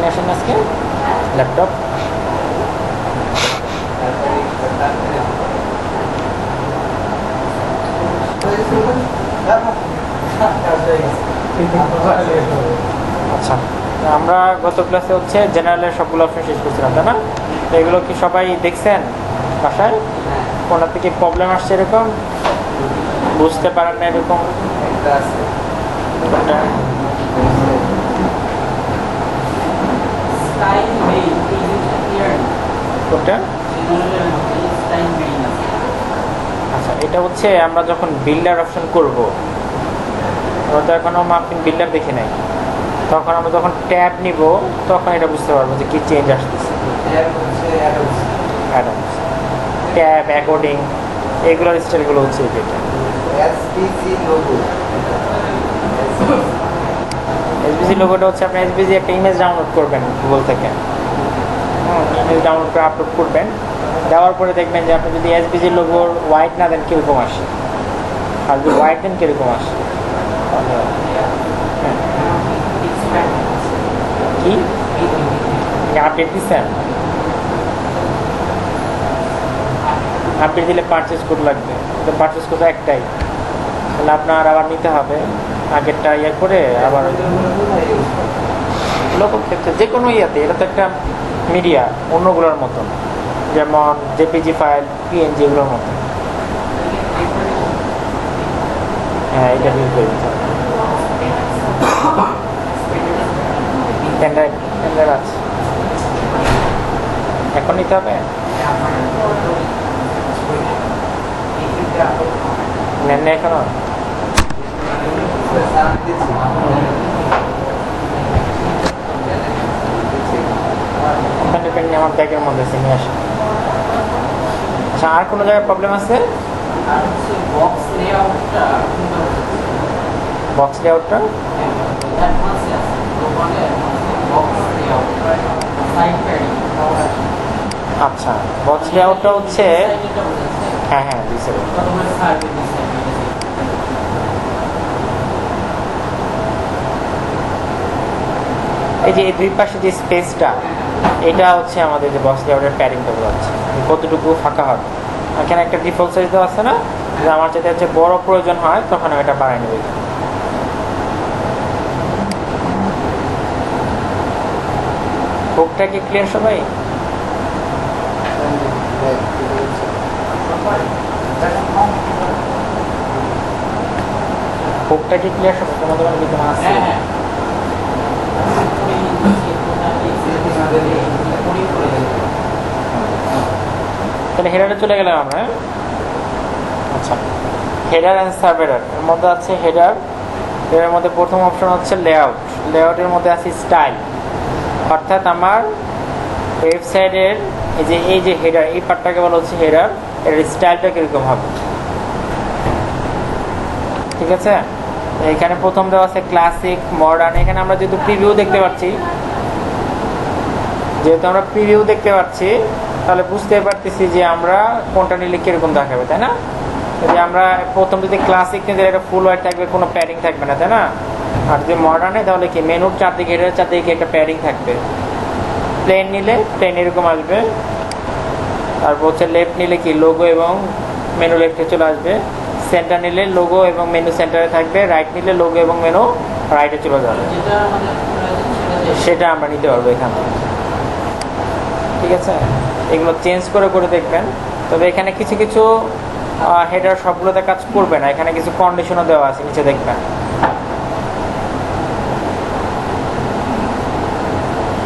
নিয়ে আসেন আজকে ল্যাপটপ। আচ্ছা, আমরা গত ক্লাসে হচ্ছে জেনারেলের সবগুলো অপশন শেষ করছিলাম, তাই না? তো এগুলো কি সবাই দেখছেন বাসায়? কোনটা থেকে প্রবলেম আসছে এরকম বুঝতে পারেন না এরকম? কোনটা? আচ্ছা, এটা হচ্ছে আমরা যখন বিল্ডার অপশন করব, আমরা তো এখনো মার্কিন বিল্ডার দেখি নাই, তখন আমরা যখন ট্যাব নিব তখন এটা বুঝতে পারবো যে কি চেঞ্জ আসতেছে। অ্যাডামস, ট্যাব, অ্যাকর্ডিং, এগুলোর স্টাইলগুলো হচ্ছে এটা। এসবিসি লোগোটা হচ্ছে আপনি এসবিসি একটা ইমেজ ডাউনলোড করবেন গুগল থেকে, ইমেজ ডাউনলোড করে আপলোড করবেন, দেওয়ার পরে দেখবেন যে আপনি যদি এসবিসি লোগোর হোয়াইট না দেন কীরকম আসে, আর যদি হোয়াইট দেন কীরকম আসে। কি আপডেট দিচ্ছেন? আপডেট দিলে পারচেস কোড লাগবে, তো পারচেস কোড একটাই, তাহলে আপনার আবার নিতে হবে আগেরটা ইয়ে করে আবার লোকের ক্ষেত্রে যে কোনো ইয়াতে। এটা তো একটা মিডিয়া অন্যগুলোর মতন, যেমন জেপিজি ফাইল, পিএনজি এগুলোর মতন। হ্যাঁ, এটা বিল করে দিতে হবে। পেনড্রাইভ আছে, এখন নিতে হবে। নেন না এখনো? আমার ব্যাগের মধ্যে আছে, নিয়ে আসে। আচ্ছা, আর কোনো জায়গায় প্রবলেম আছে? বক্স লেআউটটা আচ্ছা, বক্স লেআউটটা হচ্ছে, হ্যাঁ হ্যাঁ দিছে। এই যে এই দুই পাশে যে স্পেসটা, এটা হচ্ছে আমাদের যে বক্স লেআউটের প্যাডিংটা বোঝাচ্ছে কতটুকু ফাঁকা হবে। এখানে একটা ডিফল্ট সাইজ দেওয়া আছে না, যে আমার যেটা হচ্ছে বড় প্রয়োজন হয় তখন আমি এটা বাড়াই নেব। বুকটা কি ক্লিয়ার সবাই? বুকটা কি ক্লিয়ার সবাই? তোমাদের অনেক কিছু আছে। তাহলে হেডারে চলে গেলাম আমরা। আচ্ছা, হেডার অ্যান্ড সাবহেডার এর মধ্যে আছে হেডার, এর মধ্যে প্রথম অপশন হচ্ছে লেআউট, লেআউটের মধ্যে আছে স্টাইল, অর্থাৎ আমার ওয়েবসাইটের এই যে হেডার, এই পার্টটাকে বলা হচ্ছে হেডার, এর স্টাইলটা কিরকম হবে। ঠিক আছে, এখানে প্রথম দেওয়া আছে ক্লাসিক, মডার্ন। এখানে আমরা যেহেতু প্রিভিউ দেখতে পাচ্ছি, তাহলে বুঝতে পারতেছি যে আমরা কোনটা নিলে কিরকম দেখাবে, তাই না? যদি আমরা প্রথম যদি ক্লাসিক নিতে, এটা ফুল হোয়াইট থাকবে, কোনো প্যাডিং থাকবে না, তাই না? আর যদি মডার্নে তাহলে কি মেনুর চারদিকে, হেডারের চারদিকে একটা প্যাডিং থাকবে। প্লেন নিলে প্লেন এরকম আসবে, তারপর হচ্ছে লেফট নিলে কি লোগো এবং মেনু লেফটে চলে আসবে, সেন্টার নিলে লোগো এবং মেনু সেন্টারে থাকবে, রাইট নিলে লোগো এবং মেনু রাইটে চলে যাবে। সেটা আমরা নিতে পারবো এখান থেকে। ঠিক আছে, এগুলো চেঞ্জ করে করে দেখবেন। তবে এখানে কিছু কিছু হেডার সবগুলোতে কাজ করবে না, এখানে কিছু কন্ডিশনও দেওয়া আছে, নিচে দেখবেন।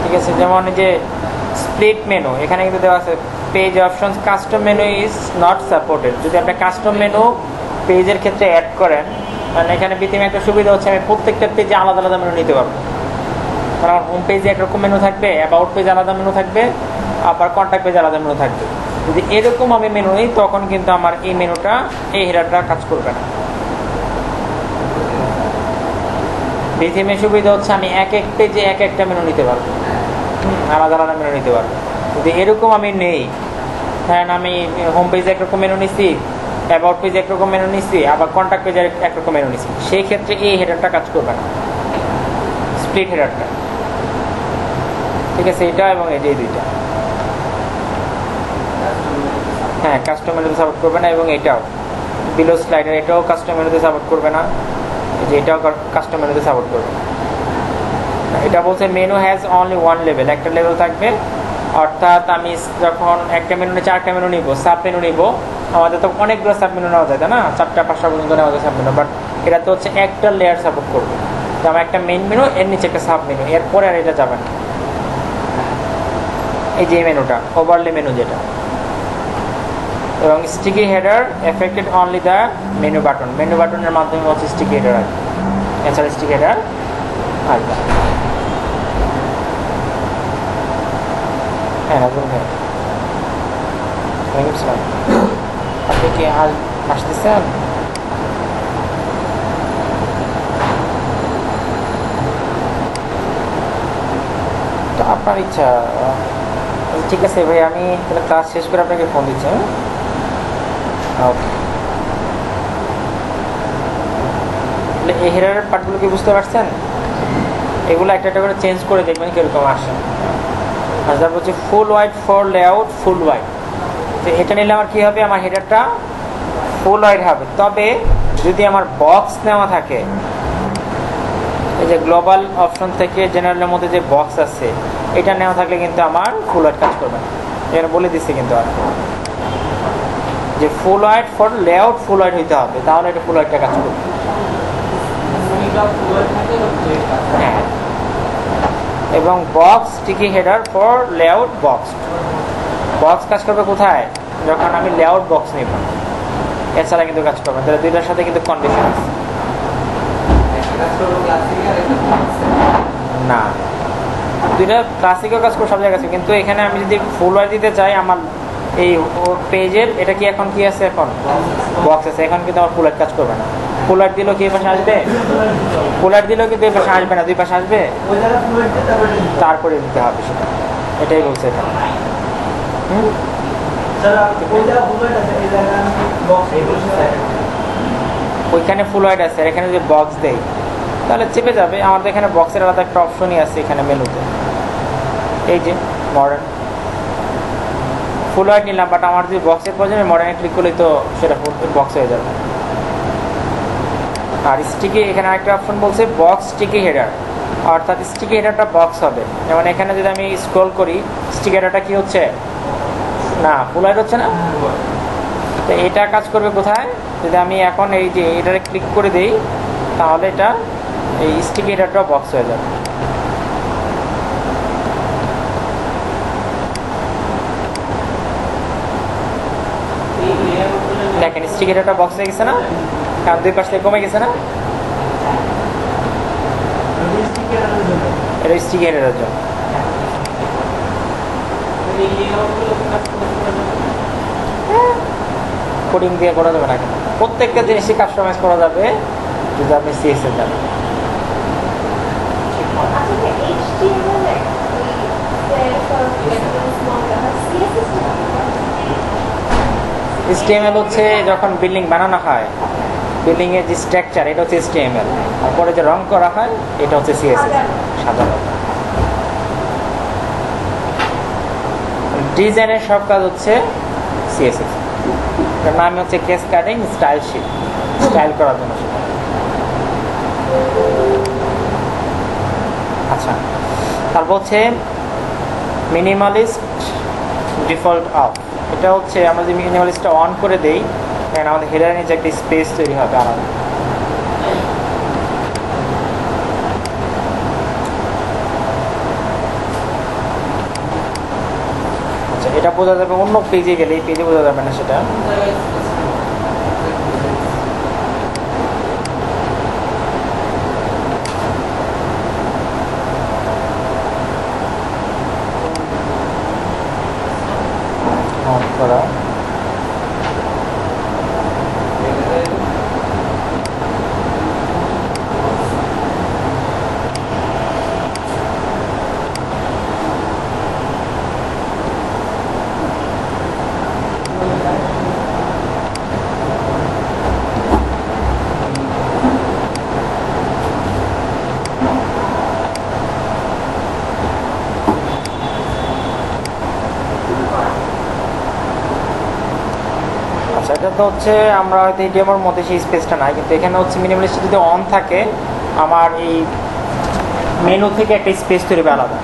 ঠিক আছে, যেমন এই যে স্প্লিট মেনু, এখানে কিন্তু দেওয়া আছে page options, custom menu is not supported. যদি আপনি কাস্টম মেনু পেজের ক্ষেত্রে অ্যাড করেন, মানে এখানে বিতিমে একটা সুবিধা হচ্ছে আমি প্রত্যেকটা পেজে আলাদা আলাদা মেনু নিতে পারবো। কারণ আমার হোম পেজে একরকম মেনু থাকবে, অ্যাবাউট পেজ আলাদা মেনু থাকবে, আবার কন্ট্যাক্ট পেজ আলাদা মেনু থাকবে। যদি এরকম আমি মেনু নিই, তখন কিন্তু আমার এই মেনুটা, এই হেডারটা কাজ করবে না। বিথিমে সুবিধা হচ্ছে আমি এক এক পেজে এক একটা মেনু নিতে পারবো, আলাদা আলাদা মেনু নিতে পারবো। যদি এরকম আমি নেই, হ্যাঁ, আমি হোম পেজে একরকম মেনু নিচ্ছি, অ্যাবাউট পেজে একরকম মেনু নিচ্ছি, আবার কন্ট্যাক্ট পেজে একরকম মেনু নিচ্ছি, সেই ক্ষেত্রে এই হেডারটা কাজ করবে না, স্প্লিট হেডারটা। ঠিক আছে, এটা এবং এই দুইটা। হ্যাঁ, কাস্টম মেনুতে সাপোর্ট করবে না, এবং এটাও বিলো স্লাইডার এটাও কাস্টম মেনুতে সাপোর্ট করবে না, এই যে এটাও কাস্টম মেনুতে সাপোর্ট করবে না। এটা বলছে menu has only one level, একটা লেভেল থাকবে। অর্থাৎ আমি যখন একটা মেনু নিয়ে 4টা মেনু নিব, সাব মেনু নিব, আমাদের তো অনেকগুলো সাব মেনু নেওয়া যায়, তাই না? 4টা 5টা পর্যন্ত নেওয়া যায় সাব মেনু, বাট এটা তো হচ্ছে একটা লেয়ার সাপোর্ট করবে। তো আমার একটা মেইন মেনু, এর নিচে একটা সাব মেনু, এরপরে আর এটা যাবে না। এই যে মেনুটা ওভারলে মেনু যেটা, এবং sticky header affected only the menu button, menu বাটনের মাধ্যমে হচ্ছে স্টিকি হেডার আসবে, এছাড়া স্টিকি হেডার আসবে। হ্যাঁ রাজুল ভাই, ওয়ালাইকুম আসসালাম। আপনি কি আজ আসতেছেন? তো আপনার ইচ্ছা। ঠিক আছে ভাই, আমি তাহলে ক্লাস শেষ করে আপনাকে ফোন দিচ্ছি। ওকে, এই হেডারের পার্টগুলো কি বুঝতে পারছেন? এগুলো একটা একটা করে চেঞ্জ করে দেখবেন কীরকম আসে। আর তারপর হচ্ছে full wide for layout, full wide. তো এটা নিলে আমার কী হবে, আমার হেডারটা ফুল ওয়াইড হবে। তবে যদি আমার বক্স নেওয়া থাকে, এই যে গ্লোবাল অপশন থেকে জেনারেলের মধ্যে যে বক্স আছে, এটা নেওয়া থাকলে কিন্তু আমার ফুল ওয়াইড কাজ করবে না। এটা বলে দিচ্ছে কিন্তু আর যে full wide for layout full wide হইতে হবে, তাহলে এটা ফুল ওয়াইডটা কাজ করবে। হ্যাঁ, এবং box sticky header for layout box. Box কাজ করবে কোথায়? যখন আমি লেআউট বক্স নিব, এছাড়া কিন্তু কাজ করবে। তাহলে দুইটার সাথে কিন্তু কন্ডিশন আছে। না, দুইটা ক্লাসিকও কাজ করে সব জায়গায় আছে, কিন্তু এখানে আমি যদি ফুল ওয়াইড দিতে চাই, আমার এই পেজের এটা কি এখন কি আছে, এখন বক্স আছে, এখন কিন্তু আমার ফুল ওয়াইড কাজ করবে না। ফুল ওয়াইড দিলেও কি এই পাশে আসবে? ফুল ওয়াইড দিলেও কিন্তু এই পাশে আসবে না, দুই পাশে আসবে, তারপরে দিতে হবে সেটা। এটাই বলছে এটা। ওইখানে ফুল ওয়াইড আছে, এখানে যদি বক্স দেই তাহলে চেপে যাবে। আমাদের এখানে বক্সের আলাদা একটা অপশনই আছে এখানে মেনুতে, এই যে মডার্ন। ফুল ওয়াইড নিলাম, বাট আমার যদি বক্সের প্রয়োজনে মডার্নে ক্লিক করলেই তো সেটা বক্স হয়ে যাবে। আর স্টিকি, এখানে আরেকটা অপশন বলছে বক্স স্টিকি হেডার, অর্থাৎ স্টিকি হেডারটা বক্স হবে। যেমন এখানে যদি আমি স্ক্রল করি, স্টিকি হেডারটা কি হচ্ছে না, ফুল ওয়াইড হচ্ছে না। তো এটা কাজ করবে কোথায়? যদি আমি এখন এই যে এটারে ক্লিক করে দিই, তাহলে এটা এই স্টিকি হেডারটা বক্স হয়ে যাবে। দেখেন স্টিকি হেডারটা বক্স হয়ে গেছে না, কারণ দুই পাশ থেকে কমে গেছে না। এটা স্টিকি হেডারের জন্য। কোডিং দিয়ে করা যাবে না, কেন? প্রত্যেকটা জিনিসই কাস্টমাইজ করা যাবে যদি আপনি সিএসএস জানেন। HTML হচ্ছে যখন বিল্ডিং বানানো হয়, বিল্ডিং এর যে স্ট্রাকচার, এটা হচ্ছে HTML। তারপরে যে রং করা হয়, এটা হচ্ছে CSS সাধারণত। ডিজাইনের সব কাজ হচ্ছে CSS। এটার নাম হচ্ছে cascading style sheet, style করার জন্য সেটা। আচ্ছা, তারপর হচ্ছে মিনিমালিস্ট ডিফল্ট অফ। এটা হচ্ছে আমরা যদি মিনিমালিস্টটা অন করে দেই, কারণ আমাদের হেডারের নিচে একটা স্পেস তৈরি হবে আলাদা। আচ্ছা, এটা বোঝা যাবে অন্য পেজে গেলে, এই পেজে বোঝা যাবে না সেটা। অন করা, এটা তো হচ্ছে আমরা হয়তো এই ডেমোর মধ্যে সেই স্পেসটা নাই, কিন্তু এখানে হচ্ছে মিনিমালিস্ট যদি অন থাকে আমার এই মেনু থেকে একটা স্পেস তৈরি হবে আলাদা।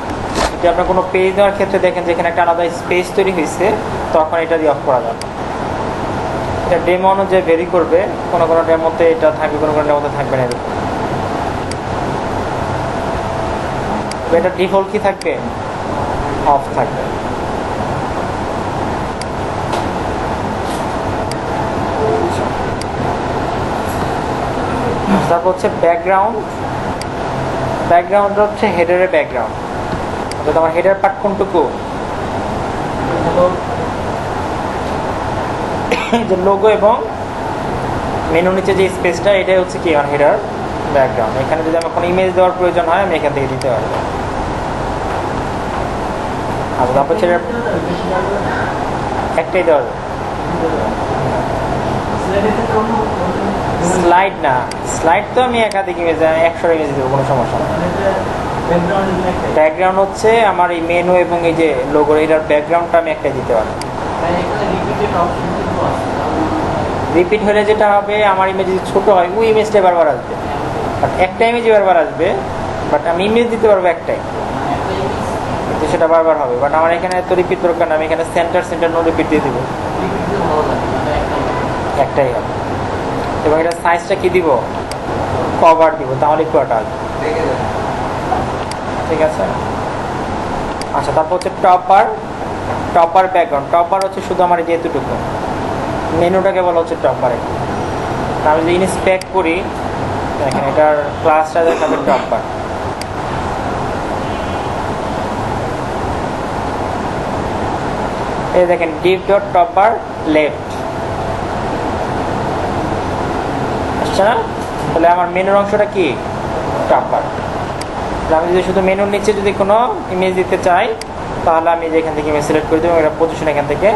যদি আপনার কোনো পেজ দেওয়ার ক্ষেত্রে দেখেন যেখানে একটা আলাদা স্পেস তৈরি হয়েছে, তখন এটা দিয়ে অফ করা যাবে। এটা ডেমো অনুযায়ী ভেরি করবে, কোনো কোনো ডেমোতে এটা থাকবে, কোনো কোনো ডেমোতে থাকবে না এরকম। এটা ডিফল্ট কি থাকবে, অফ থাকবে। তারপর হচ্ছে ব্যাকগ্রাউন্ড। ব্যাকগ্রাউন্ড হচ্ছে হেডারের ব্যাকগ্রাউন্ড, অর্থাৎ আমার হেডার পার্ট কোনটুকু, যে লোগো এবং মেনু নিচে যে স্পেসটা, এটাই হচ্ছে কি আমার হেডার ব্যাকগ্রাউন্ড। এখানে যদি আমার কোনো ইমেজ দেওয়ার প্রয়োজন হয় আমি এখান থেকে দিতে পারবো। আচ্ছা, তারপর সেটা একটাই দেওয়া যাবে। স্লাইড না, স্লাইড তো আমি একাধিক ইমেজ 100 ইমেজ দেবো, কোনো সমস্যা না। ব্যাকগ্রাউন্ড হচ্ছে আমার এই মেনু এবং এই যে লোগো, এটার ব্যাকগ্রাউন্ডটা আমি একটাই দিতে পারবো। রিপিট হলে যেটা হবে, আমার ইমেজ যদি ছোটো হয় ওই ইমেজটাই বারবার আসবে, বাট একটা ইমেজই বারবার আসবে, বাট আমি ইমেজ দিতে পারবো একটাই, কিন্তু সেটা বারবার হবে। বাট আমার এখানে তো রিপিট দরকার না, আমি এখানে সেন্টার নো রিপিট দিয়ে দেবো, একটাই হবে। এবং এটা সাইজটা কি দিব, কভার দিব, তাহলে একটু আটা আসবে। ঠিক আছে। আচ্ছা, তারপর হচ্ছে টপার ব্যাকগ্রাউন্ড। টপার হচ্ছে শুধু আমার যেহেতুটুকু মেনুটাকে বলা হচ্ছে টপারে। আমি যদি ইনস্পেক্ট করি, দেখেন এটার ক্লাসটা দেখাবে টপার। এই দেখেন ডিভ ডট টপার লেফট আসছে না, তাহলে আমার মেনুর অংশটা কি টপার। আমি যদি শুধু মেনুর নিচে যদি কোনো ইমেজ দিতে চাই, তাহলে আমি যেখান থেকে ইমেজ সিলেক্ট করে দেবো, এটা পজিশন এখান থেকে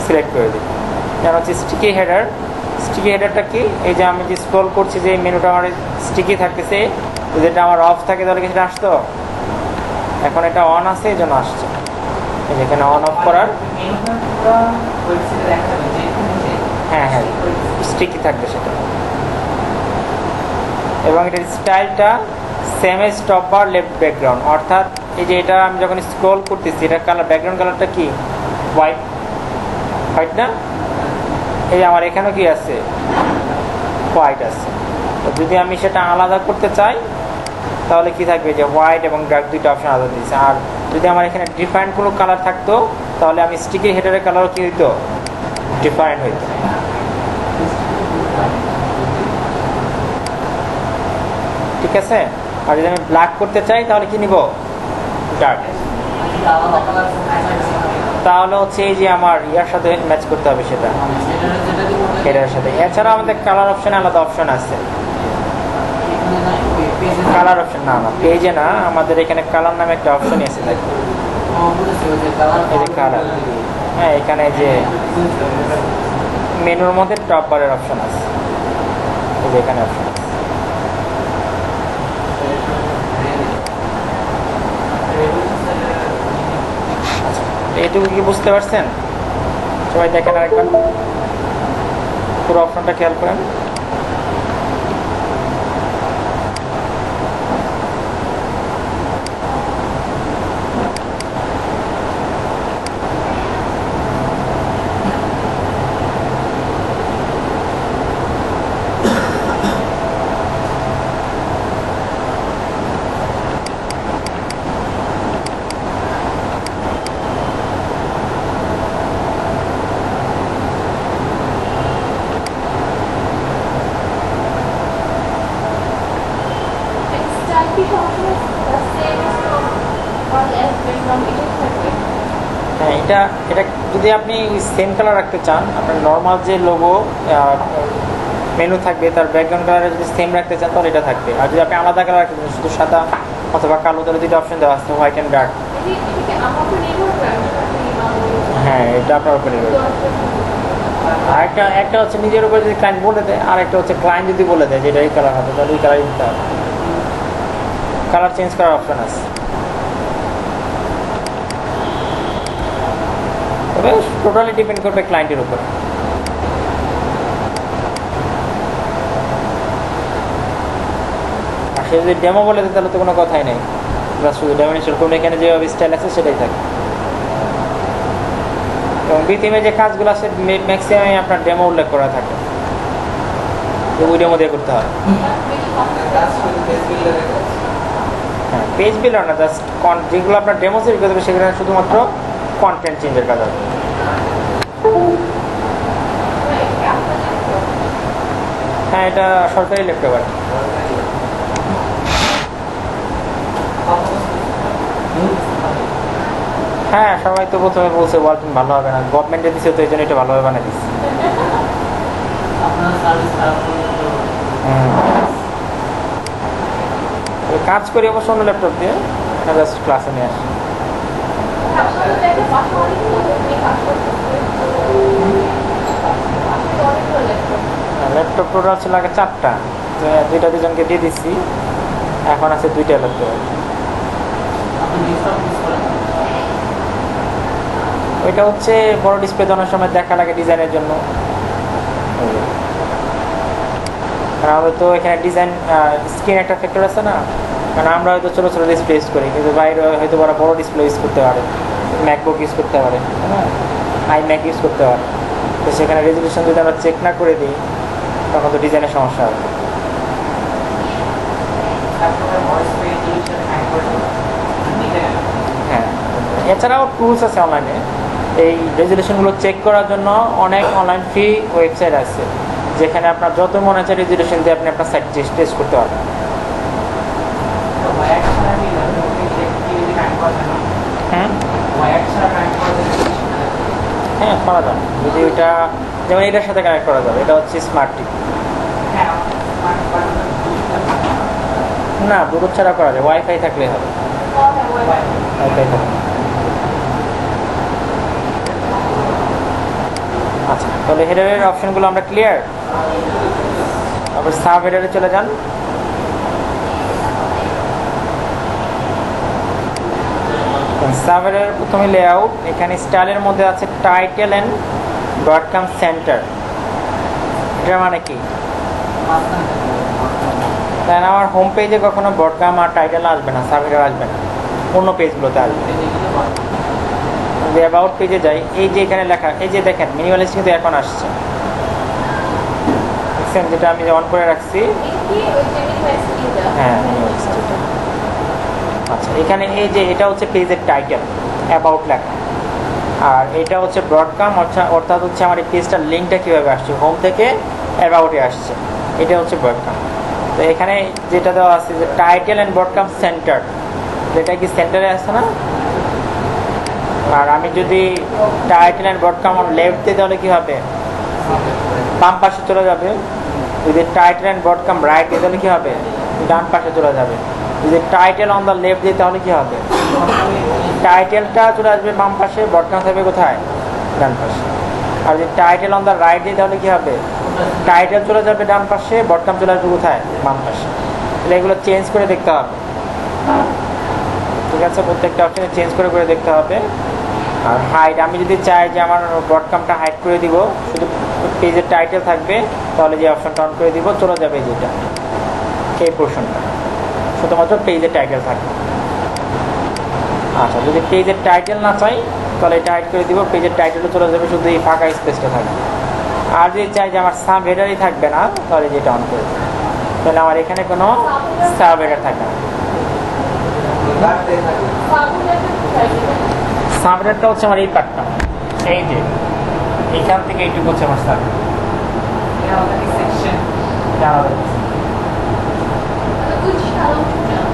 সিলেক্ট করে দিই। যেমন হচ্ছে স্টিকি হেডার। স্টিকি হেডারটা কি, এই যে আমি যে স্ক্রল করছি যে মেনুটা আমার স্টিকি থাকতেছে, যেটা আমার অফ থাকে তাহলে কি সেটা আসতো, এখন এটা অন আছে এই জন্য আসছে। এই যে এখানে অন অফ করার, হ্যাঁ হ্যাঁ স্টিকি থাকবে সেটা। এবং এটার স্টাইলটা same as top bar left background, অর্থাৎ এই যে এটা আমি যখন স্ক্রল করতেছি, এটা কালার ব্যাকগ্রাউন্ড কালারটা কি হোয়াইট না, এই যে আমার এখানেও কি আছে হোয়াইট আছে। তো যদি আমি সেটা আলাদা করতে চাই তাহলে কি থাকবে, যে হোয়াইট এবং ডার্ক দুইটা অপশন আলাদা দিয়েছে। আর যদি আমার এখানে ডিফারেন্ট কোনো কালার থাকতো, তাহলে আমি স্টিকি হেডারের কালারও কি হইতো, ডিফারেন্ট হইতো। ঠিক আছে। আর যদি আমি ব্ল্যাক করতে চাই তাহলে কি নিব, ডার্ক। তাহলে হচ্ছে এই যে আমার ইয়ার সাথে ম্যাচ করতে হবে সেটা, হেডারের সাথে। এছাড়া আমাদের কালার অপশনে আলাদা অপশন আছে। কালার অপশন না, না পেজে না, আমাদের এখানে কালার নামে একটা অপশনই আছে। দেখো কালার, হ্যাঁ এখানে যে মেনুর মধ্যে টপ বারের অপশন আছে, এই যে এখানে অপশন আছে। এইটুকু কি বুঝতে পারছেন সবাই? দেখেন আরেকবার পুরো অপশনটা খেয়াল করেন। হ্যাঁ, এটা যদি আপনি সেম কালার রাখতে চান, আপনার নর্মাল যে লোগো মেনু থাকবে তার ব্যাকগ্রাউন্ড কালারে যদি সেম রাখতে চান তাহলে এটা থাকবে। আর যদি আপনি আলাদা কালার রাখতে চান, শুধু সাদা অথবা কালো, তাহলে দুটো অপশন দেওয়া আছে, হোয়াইট অ্যান্ড ডার্ক। হ্যাঁ, এটা আপনার উপরে নির্ভর করে। আর একটা হচ্ছে নিজের উপরে যদি ক্লায়েন্ট বলে দেয়, আর একটা হচ্ছে ক্লায়েন্ট যদি বলে দেয় যে এটা এই কালার হবে, তাহলে ওই কালারই দিতে হবে। কালার চেঞ্জ করার অপশন আছে, তবে টোটালি ডিপেন্ড করবে ক্লায়েন্টের উপরে। সে যদি ডেমো বলে দেয় তাহলে তো কোনো কথাই নেই, আমরা শুধু ডেমো ইনস্টল করুন, এখানে যেভাবে স্টাইল আছে সেটাই থাকে। এবং বিথিমে যে কাজগুলো আছে ম্যাক্সিমামই আপনার ডেমো উল্লেখ করা থাকে, ওই ডেমো দিয়ে করতে হয়। হ্যাঁ, পেজ বিল্ডার না, জাস্ট যেগুলো আপনার ডেমো সেট করতে হবে সেগুলো শুধুমাত্র কন্টেন্ট চেঞ্জের কাজ হবে। হ্যাঁ, এটা সরকারি ল্যাপটপ আর কি। হ্যাঁ, সবাই তো প্রথমে বলছে ওয়ালটন ভালো হবে না, গভর্নমেন্টে দিচ্ছে তো এই জন্য এটা ভালোভাবে বানিয়ে দিচ্ছে। কাজ করি অবশ্য অন্য ল্যাপটপ দিয়ে, জাস্ট ক্লাসে নিয়ে আসি। ল্যাপটপ টোটাল ছিল আগে 4টা, দুইটা দুজনকে দিয়ে দিচ্ছি, এখন আছে 2টা ল্যাপটপ। ওইটা হচ্ছে বড় ডিসপ্লে দেওয়ার সময় দেখা লাগে ডিজাইনের জন্য। কারণ আমাদের তো এখানে ডিজাইন স্ক্রিন একটা ফ্যাক্টর আছে না, কারণ আমরা হয়তো ছোটো ছোটো ডিসপ্লে ইউজ করি, কিন্তু বাইরে হয়তো বড় ডিসপ্লে ইউজ করতে পারে, ম্যাকবুক ইউজ করতে পারে, হ্যাঁ, আইম্যাক ইউজ করতে পারে। তো সেখানে রেজলিউশন যদি আমরা চেক না করে দিই তখন তো ডিজাইনের সমস্যা হবে। হ্যাঁ, এছাড়াও টুলস আছে অনলাইনে এই রেজলিউশনগুলো চেক করার জন্য, অনেক অনলাইন ফ্রি ওয়েবসাইট আছে যেখানে আপনার যত মনে হচ্ছে রেজলিউশন দিয়ে আপনি আপনার সাইট টেস্ট করতে পারবেন। হ্যাঁ, করা যাবে যদি ওইটা, যেমন এটার সাথে কানেক্ট করা যাবে, এটা হচ্ছে স্মার্ট টিভি। না, ব্লুটুথ ছাড়া করা যায়, ওয়াইফাই থাকলে হবে। ওয়াইফাই থাকলে। আচ্ছা, তাহলে হেডারের অপশনগুলো আমরা ক্লিয়ার। তারপর সাব হেডারে চলে যান। সাব হেডারের প্রথমে লেআউট, এখানে স্টাইলের মধ্যে আছে টাইটেল এন্ড ব্রডকাম সেন্টার। এটা মানে কি? তাই আমার হোম পেজে কখনো ব্রডকাম আর টাইটেল আসবে না, সাব হেডার আসবে না, অন্য পেজগুলোতে আসবে। অ্যাবাউট পেজে যাই, এই যে এখানে লেখা, এই যে দেখেন মিনিমালিস্ট কিন্তু এখন আসছে, দেখছেন যেটা আমি অন করে রাখছি। হ্যাঁ, আচ্ছা, এখানে এই যে এটা হচ্ছে পেজের টাইটেল, অ্যাবাউট লেখা, আর এটা হচ্ছে ব্রডকাম, অর্থাৎ হচ্ছে আমার এই পেজটার লিঙ্কটা কীভাবে আসছে, হোম থেকে অ্যাবাউটে আসছে, এটা হচ্ছে ব্রডকাম। তো এখানে যেটা দেওয়া আছে যে টাইটেল অ্যান্ড ব্রডকাম সেন্টার, যেটা কি সেন্টারে আসছে না, আর আমি যদি টাইটেল অ্যান্ড ব্রডকাম লেফট দিই তাহলে কী হবে, বাম পাশে চলে যাবে। যদি টাইটেল অ্যান্ড ব্রডকাম রাইট দিই তাহলে কী হবে, ডান পাশে চলে যাবে। যদি টাইটেল অন দ্য লেফট দিই তাহলে কী হবে, টাইটেলটা চলে আসবে বাম পাশে, ব্রডকাম থাকবে কোথায়, ডান পাশে। আর যদি টাইটেল অন দ্য রাইট দিই তাহলে কী হবে, টাইটেল চলে যাবে ডান পাশে, ব্রডকাম চলে আসবে কোথায়, বাম পাশে। তাহলে এগুলো চেঞ্জ করে দেখতে হবে, ঠিক আছে, প্রত্যেকটা অপশানে চেঞ্জ করে করে দেখতে হবে। আর হাইড, আমি যদি চাই যে আমার ব্রডকামটা হাইড করে দিব, শুধু পেজের টাইটেল থাকবে, তাহলে যে অপশানটা অন করে দিব, চলে যাবে যেটা এই পোর্শনটা, শুধুমাত্র পেজের টাইটেল থাকবে। আচ্ছা, যদি পেজের টাইটেল না চাই তাহলে এটা হাইড করে দিব, পেজের টাইটেলও চলে যাবে, শুধু এই ফাঁকা স্পেসটা থাকবে। আর যদি চাই যে আমার সাব হেডারই থাকবে না, তাহলে যেটা অন করে দেবো, তাহলে আমার এখানে কোনো সাব হেডার থাকবে না। সাব হেডারটা হচ্ছে আমার এই পার্টটা, এই যে এইখান থেকে এইটুকু হচ্ছে আমার সাব।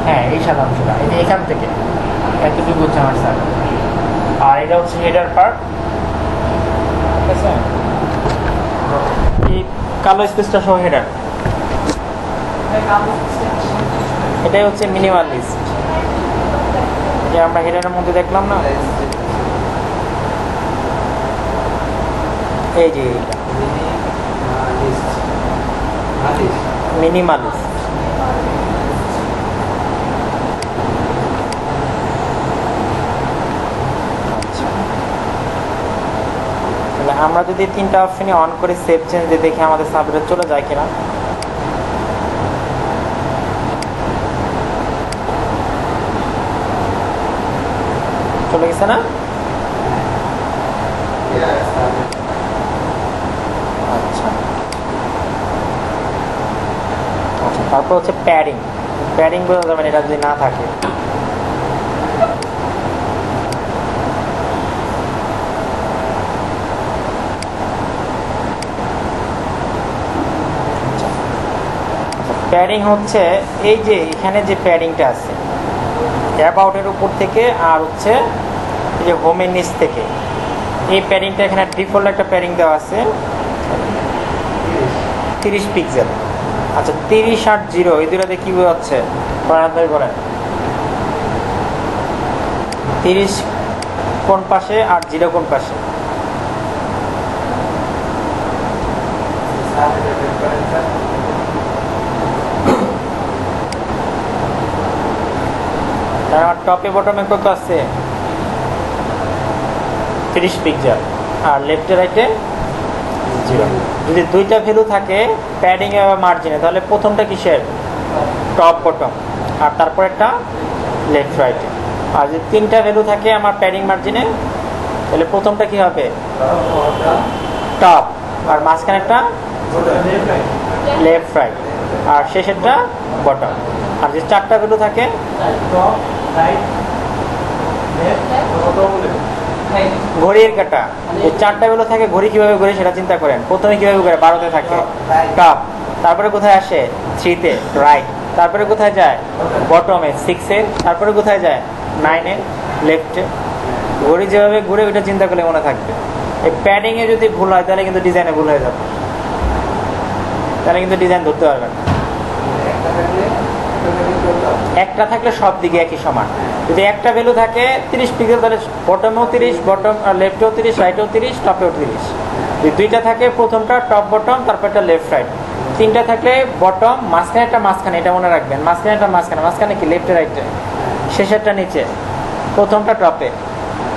হ্যাঁ, এই সাদা অংশটা, এই যে এখান থেকে এতটুকু হচ্ছে আমার সাব, আর এটা হচ্ছে হেডার পার্ট, ঠিক আছে, এই কালো স্পেসটা সহ হেডার, এটাই হচ্ছে মিনিমালিস্ট, যে আমরা হেডারের মধ্যে দেখলাম না, এই যে মিনিমালিস্ট। আমরা যদি 3টা অপশনই অন করে সেভ চেঞ্জ দিয়ে দেখি আমাদের সাবহেডার চলে যায় কিনা। চলে গেছে না? আচ্ছা আচ্ছা, তারপর হচ্ছে প্যাডিং। প্যাডিং বোঝা যাবে না এটা যদি না থাকে। প্যাডিং হচ্ছে এই যে এখানে যে প্যাডিংটা আছে অ্যাবাউটের উপর থেকে আর হচ্ছে এই যে হোমের নিচ থেকে, এই প্যাডিংটা এখানে ডিফল্ট একটা প্যাডিং দেওয়া আছে 30 পিক্সেল। আচ্ছা 30 আর 0 এই দুটাতে কি বোঝাচ্ছে বলেন? 30 কোন পাশে আর 0 কোন পাশে? টপে বটমে কত আছে? 30 পিক্সেল। আর লেফটে রাইটে 0। যদি দুইটা ভ্যালু থাকে প্যাডিং এ বা মার্জিনে, তাহলে প্রথমটা কিসের? টপ বটম, আর তারপর একটা লেফট রাইটে। আর যদি তিনটা ভ্যালু থাকে আমার প্যাডিং মার্জিনে, তাহলে প্রথমটা কি হবে? টপ, আর মাঝখানে একটা লেফট রাইট, আর শেষেরটা বটম। আর যে চারটা ভ্যালু থাকে ঘড়ির কাটা, যে চারটা ভ্যালু থাকে ঘড়ি কিভাবে ঘুরে সেটা চিন্তা করেন। প্রথমে কিভাবে ঘুরে? 12-তে থাকে টপ, তারপরে কোথায় আসে? 3-তে রাইট, তারপরে কোথায় যায়? বটমে 6-এ, তারপরে কোথায় যায়? 9-এ লেফটে। ঘড়ি যেভাবে ঘুরে ওইটা চিন্তা করলে মনে থাকবে। এই প্যাডিং এ যদি ভুল হয় তাহলে কিন্তু ডিজাইনে ভুল হয়ে যাবে, তাহলে কিন্তু ডিজাইন ধরতে পারবেন। একটা থাকলে সব দিকে একই সমান। যদি একটা ভ্যালু থাকে 30 পিক্সেল, তাহলে বটমেও 30, বটম আর লেফটেও 30, রাইটেও 30, টপেও 30। যদি দুইটা থাকে প্রথমটা টপ বটম, তারপর একটা লেফট রাইট। তিনটা থাকলে বটম, মাঝখানে একটা মাঝখানে, এটা মনে রাখবেন, মাঝখানে একটা মাঝখানে, মাঝখানে কি? লেফটে রাইটে, শেষেরটা নিচে, প্রথমটা টপে।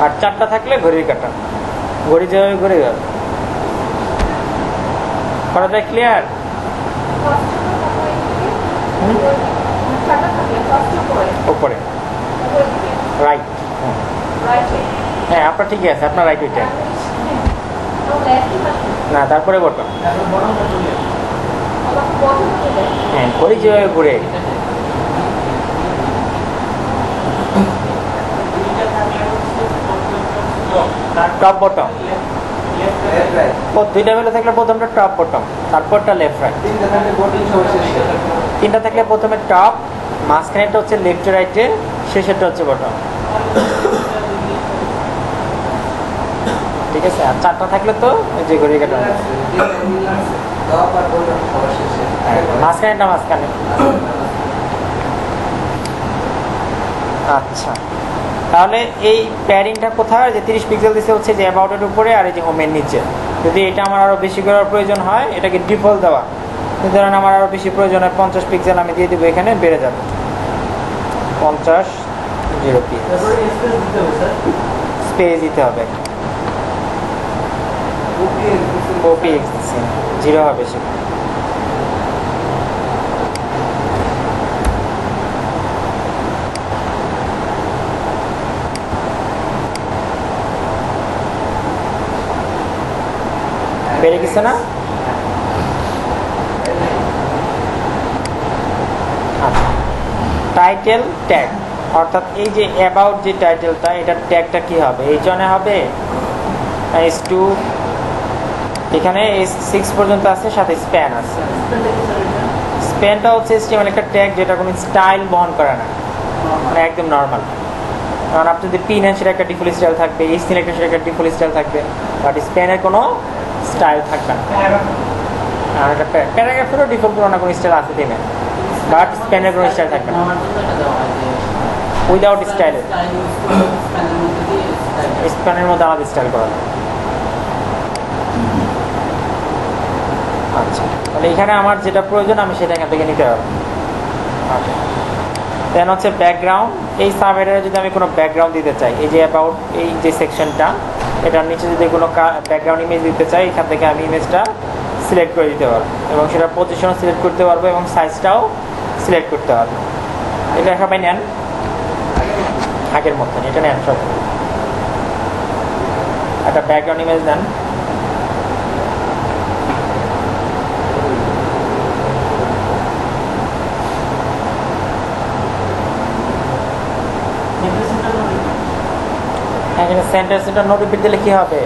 আর চারটা থাকলে ঘড়ির কাটা, ঘড়ি যেভাবে ঘুরে যাবে। কথাটা ক্লিয়ার? উপরে রাইট। হ্যাঁ আপনার ঠিকই আছে, আপনার রাইট ওইটা না, তারপরে বটম। হ্যাঁ ঘড়ি যেভাবে ঘুরে। টপ বটম, দুইটা ভ্যালু থাকলে প্রথমটা টপ বটম, তারপরটা লেফট রাইট। তিনটা থাকলে প্রথমে টপ, মাঝখানেটা হচ্ছে লেফট রাইটে, শেষেরটা হচ্ছে বটম। ঠিক আছে? আর চারটা থাকলে তো যে ঘড়ি কাটা মাঝখানেটা মাঝখানে। আচ্ছা তাহলে এই প্যাডিংটা কোথায়? যে 30 পিক্সেল দিচ্ছে হচ্ছে যে অ্যাবাউটের উপরে আর এই যে হোমের নিচে। যদি এটা আমার আরো বেশি করার প্রয়োজন হয়, এটাকে ডিফল্ট দেওয়া, ধরেন আমার আরো বেশি প্রয়োজন হয় 50 পিক্সেল, আমি দিয়ে দেবো, এখানে বেড়ে যাবে 50 0 স্পেস দিতে হবে। ওপিএক্স 0 হবে সেটা। বেড়ে গেছে না? আচ্ছা টাইটেল ট্যাগ, অর্থাৎ এই যে অ্যাবাউট যে টাইটেলটা, এটার ট্যাগটা কি হবে? এইজনে হবে S2, এখানে S6 পর্যন্ত আছে, সাথে স্প্যান আছে। স্প্যানটা হচ্ছে HTML একটা ট্যাগ যেটা কোনো স্টাইল বহন করে না, মানে একদম নর্মাল। কারণ আপনি যদি পিন নেন সেটা একটা ডিফল্ট স্টাইল থাকবে, এই সিলেক্টেড সেটা একটা ডিফল্ট স্টাইল থাকবে, বাট স্প্যানের কোনো স্টাইল থাকবে না। আর একটা প্যারাগ্রাফেরও ডিফল্ট কোনো না কোনো স্টাইল আছে দিনে, বাট স্প্যানের কোনো স্টাইল থাকবে না, উইদাউট স্টাইলের। স্প্যানের মধ্যে আমাদের স্টাইল করা যায়। আচ্ছা তাহলে এখানে আমার যেটা প্রয়োজন আমি সেটা এখান থেকে নিতে পারবো। আচ্ছা দেন হচ্ছে ব্যাকগ্রাউন্ড। এই সাবহেডারে যদি আমি কোনো ব্যাকগ্রাউন্ড দিতে চাই, এই যে অ্যাবাউট এই যে সেকশনটা, এটার নিচে যদি কোনো ব্যাকগ্রাউন্ড ইমেজ দিতে চাই, এখান থেকে আমি ইমেজটা সিলেক্ট করে দিতে পারবো এবং সেটা পজিশনও সিলেক্ট করতে পারবো এবং সাইজটাও সিলেক্ট করতে পারবো। এটা সবাই নেন আগের মতন, এটা নেন সব। একটা ব্যাকগ্রাউন্ড ইমেজ দেন। এখানে সেন্টার নো রিপিট দিলে কি হবে,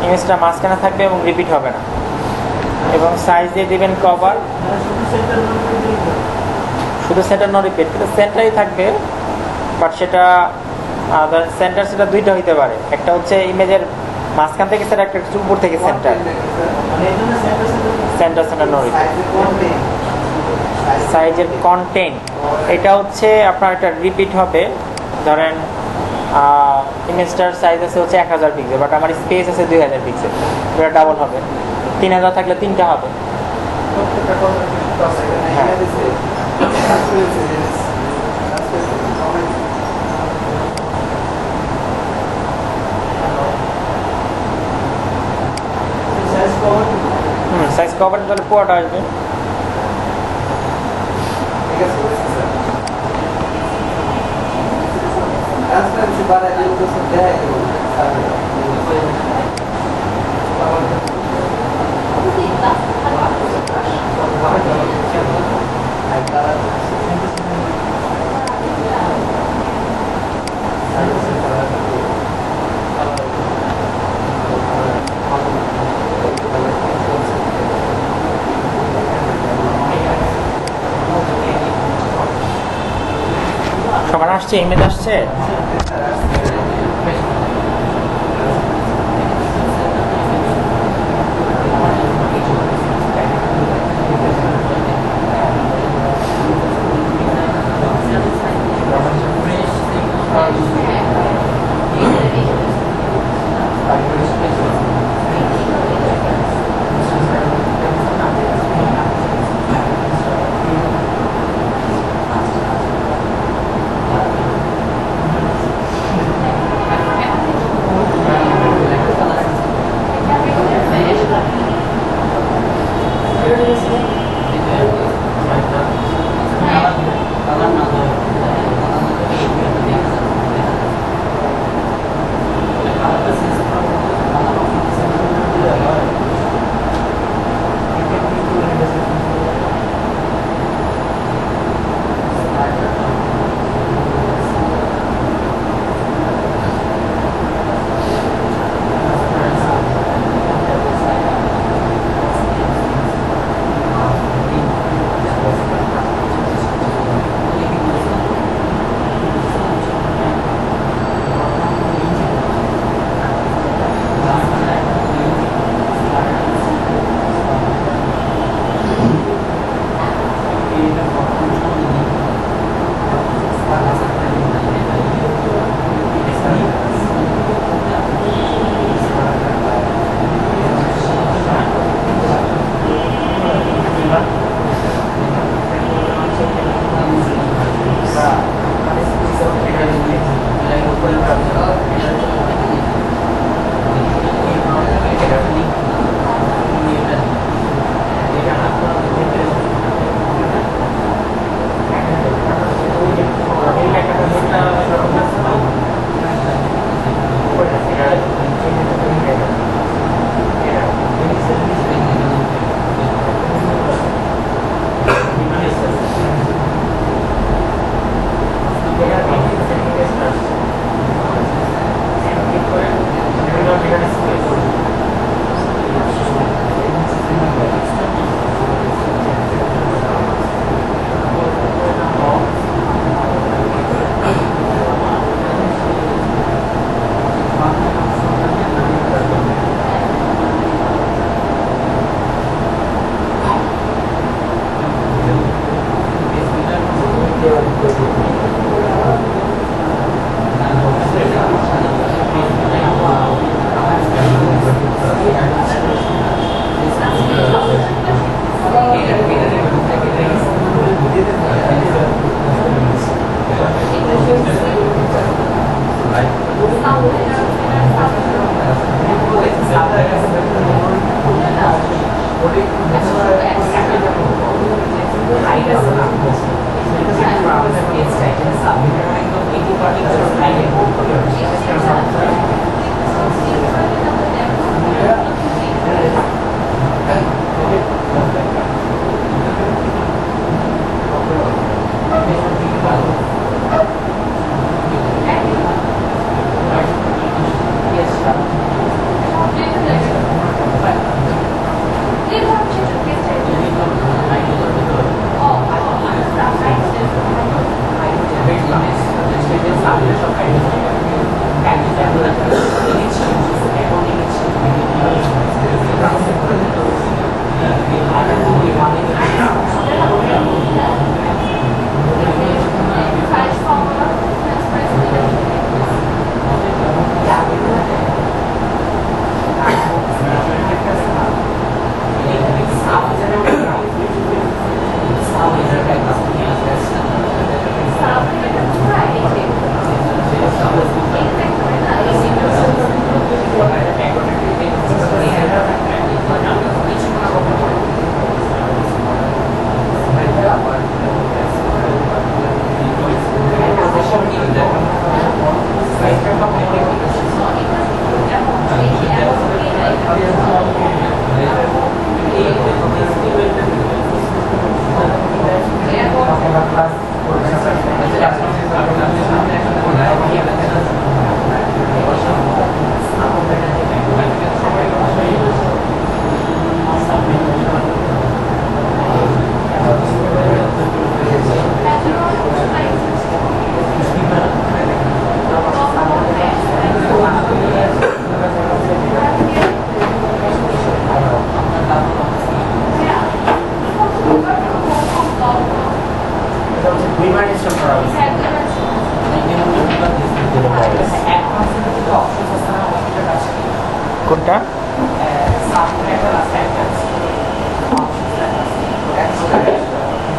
ইমেজটা মাঝখানে থাকবে এবং রিপিট হবে না। এবং সাইজ দিয়ে দিবেন কভার, শুধু সেন্টার নো রিপিট, কিন্তু সেন্টারই থাকবে, বাট সেটা সেন্টার সেটা দুইটা হইতে পারে, একটা হচ্ছে ইমেজের মাঝখান থেকে সেটা, একটা উপর থেকে সেন্টার। Centre no repeat. সাইজের কন্টেন্ট এটা হচ্ছে আপনার একটা রিপিট হবে। ধরেন ইমেজটার সাইজ আছে হচ্ছে 1000 পিক্সেল, বাট আমার স্পেস আছে 2000 পিক্সেল, এটা ডাবল হবে। 3000 থাকলে 3টা হবে। সাইজ কভার তাহলে পুরোটা আসবে। সবার আসছে, ইমেজ আসছে। কোনটা?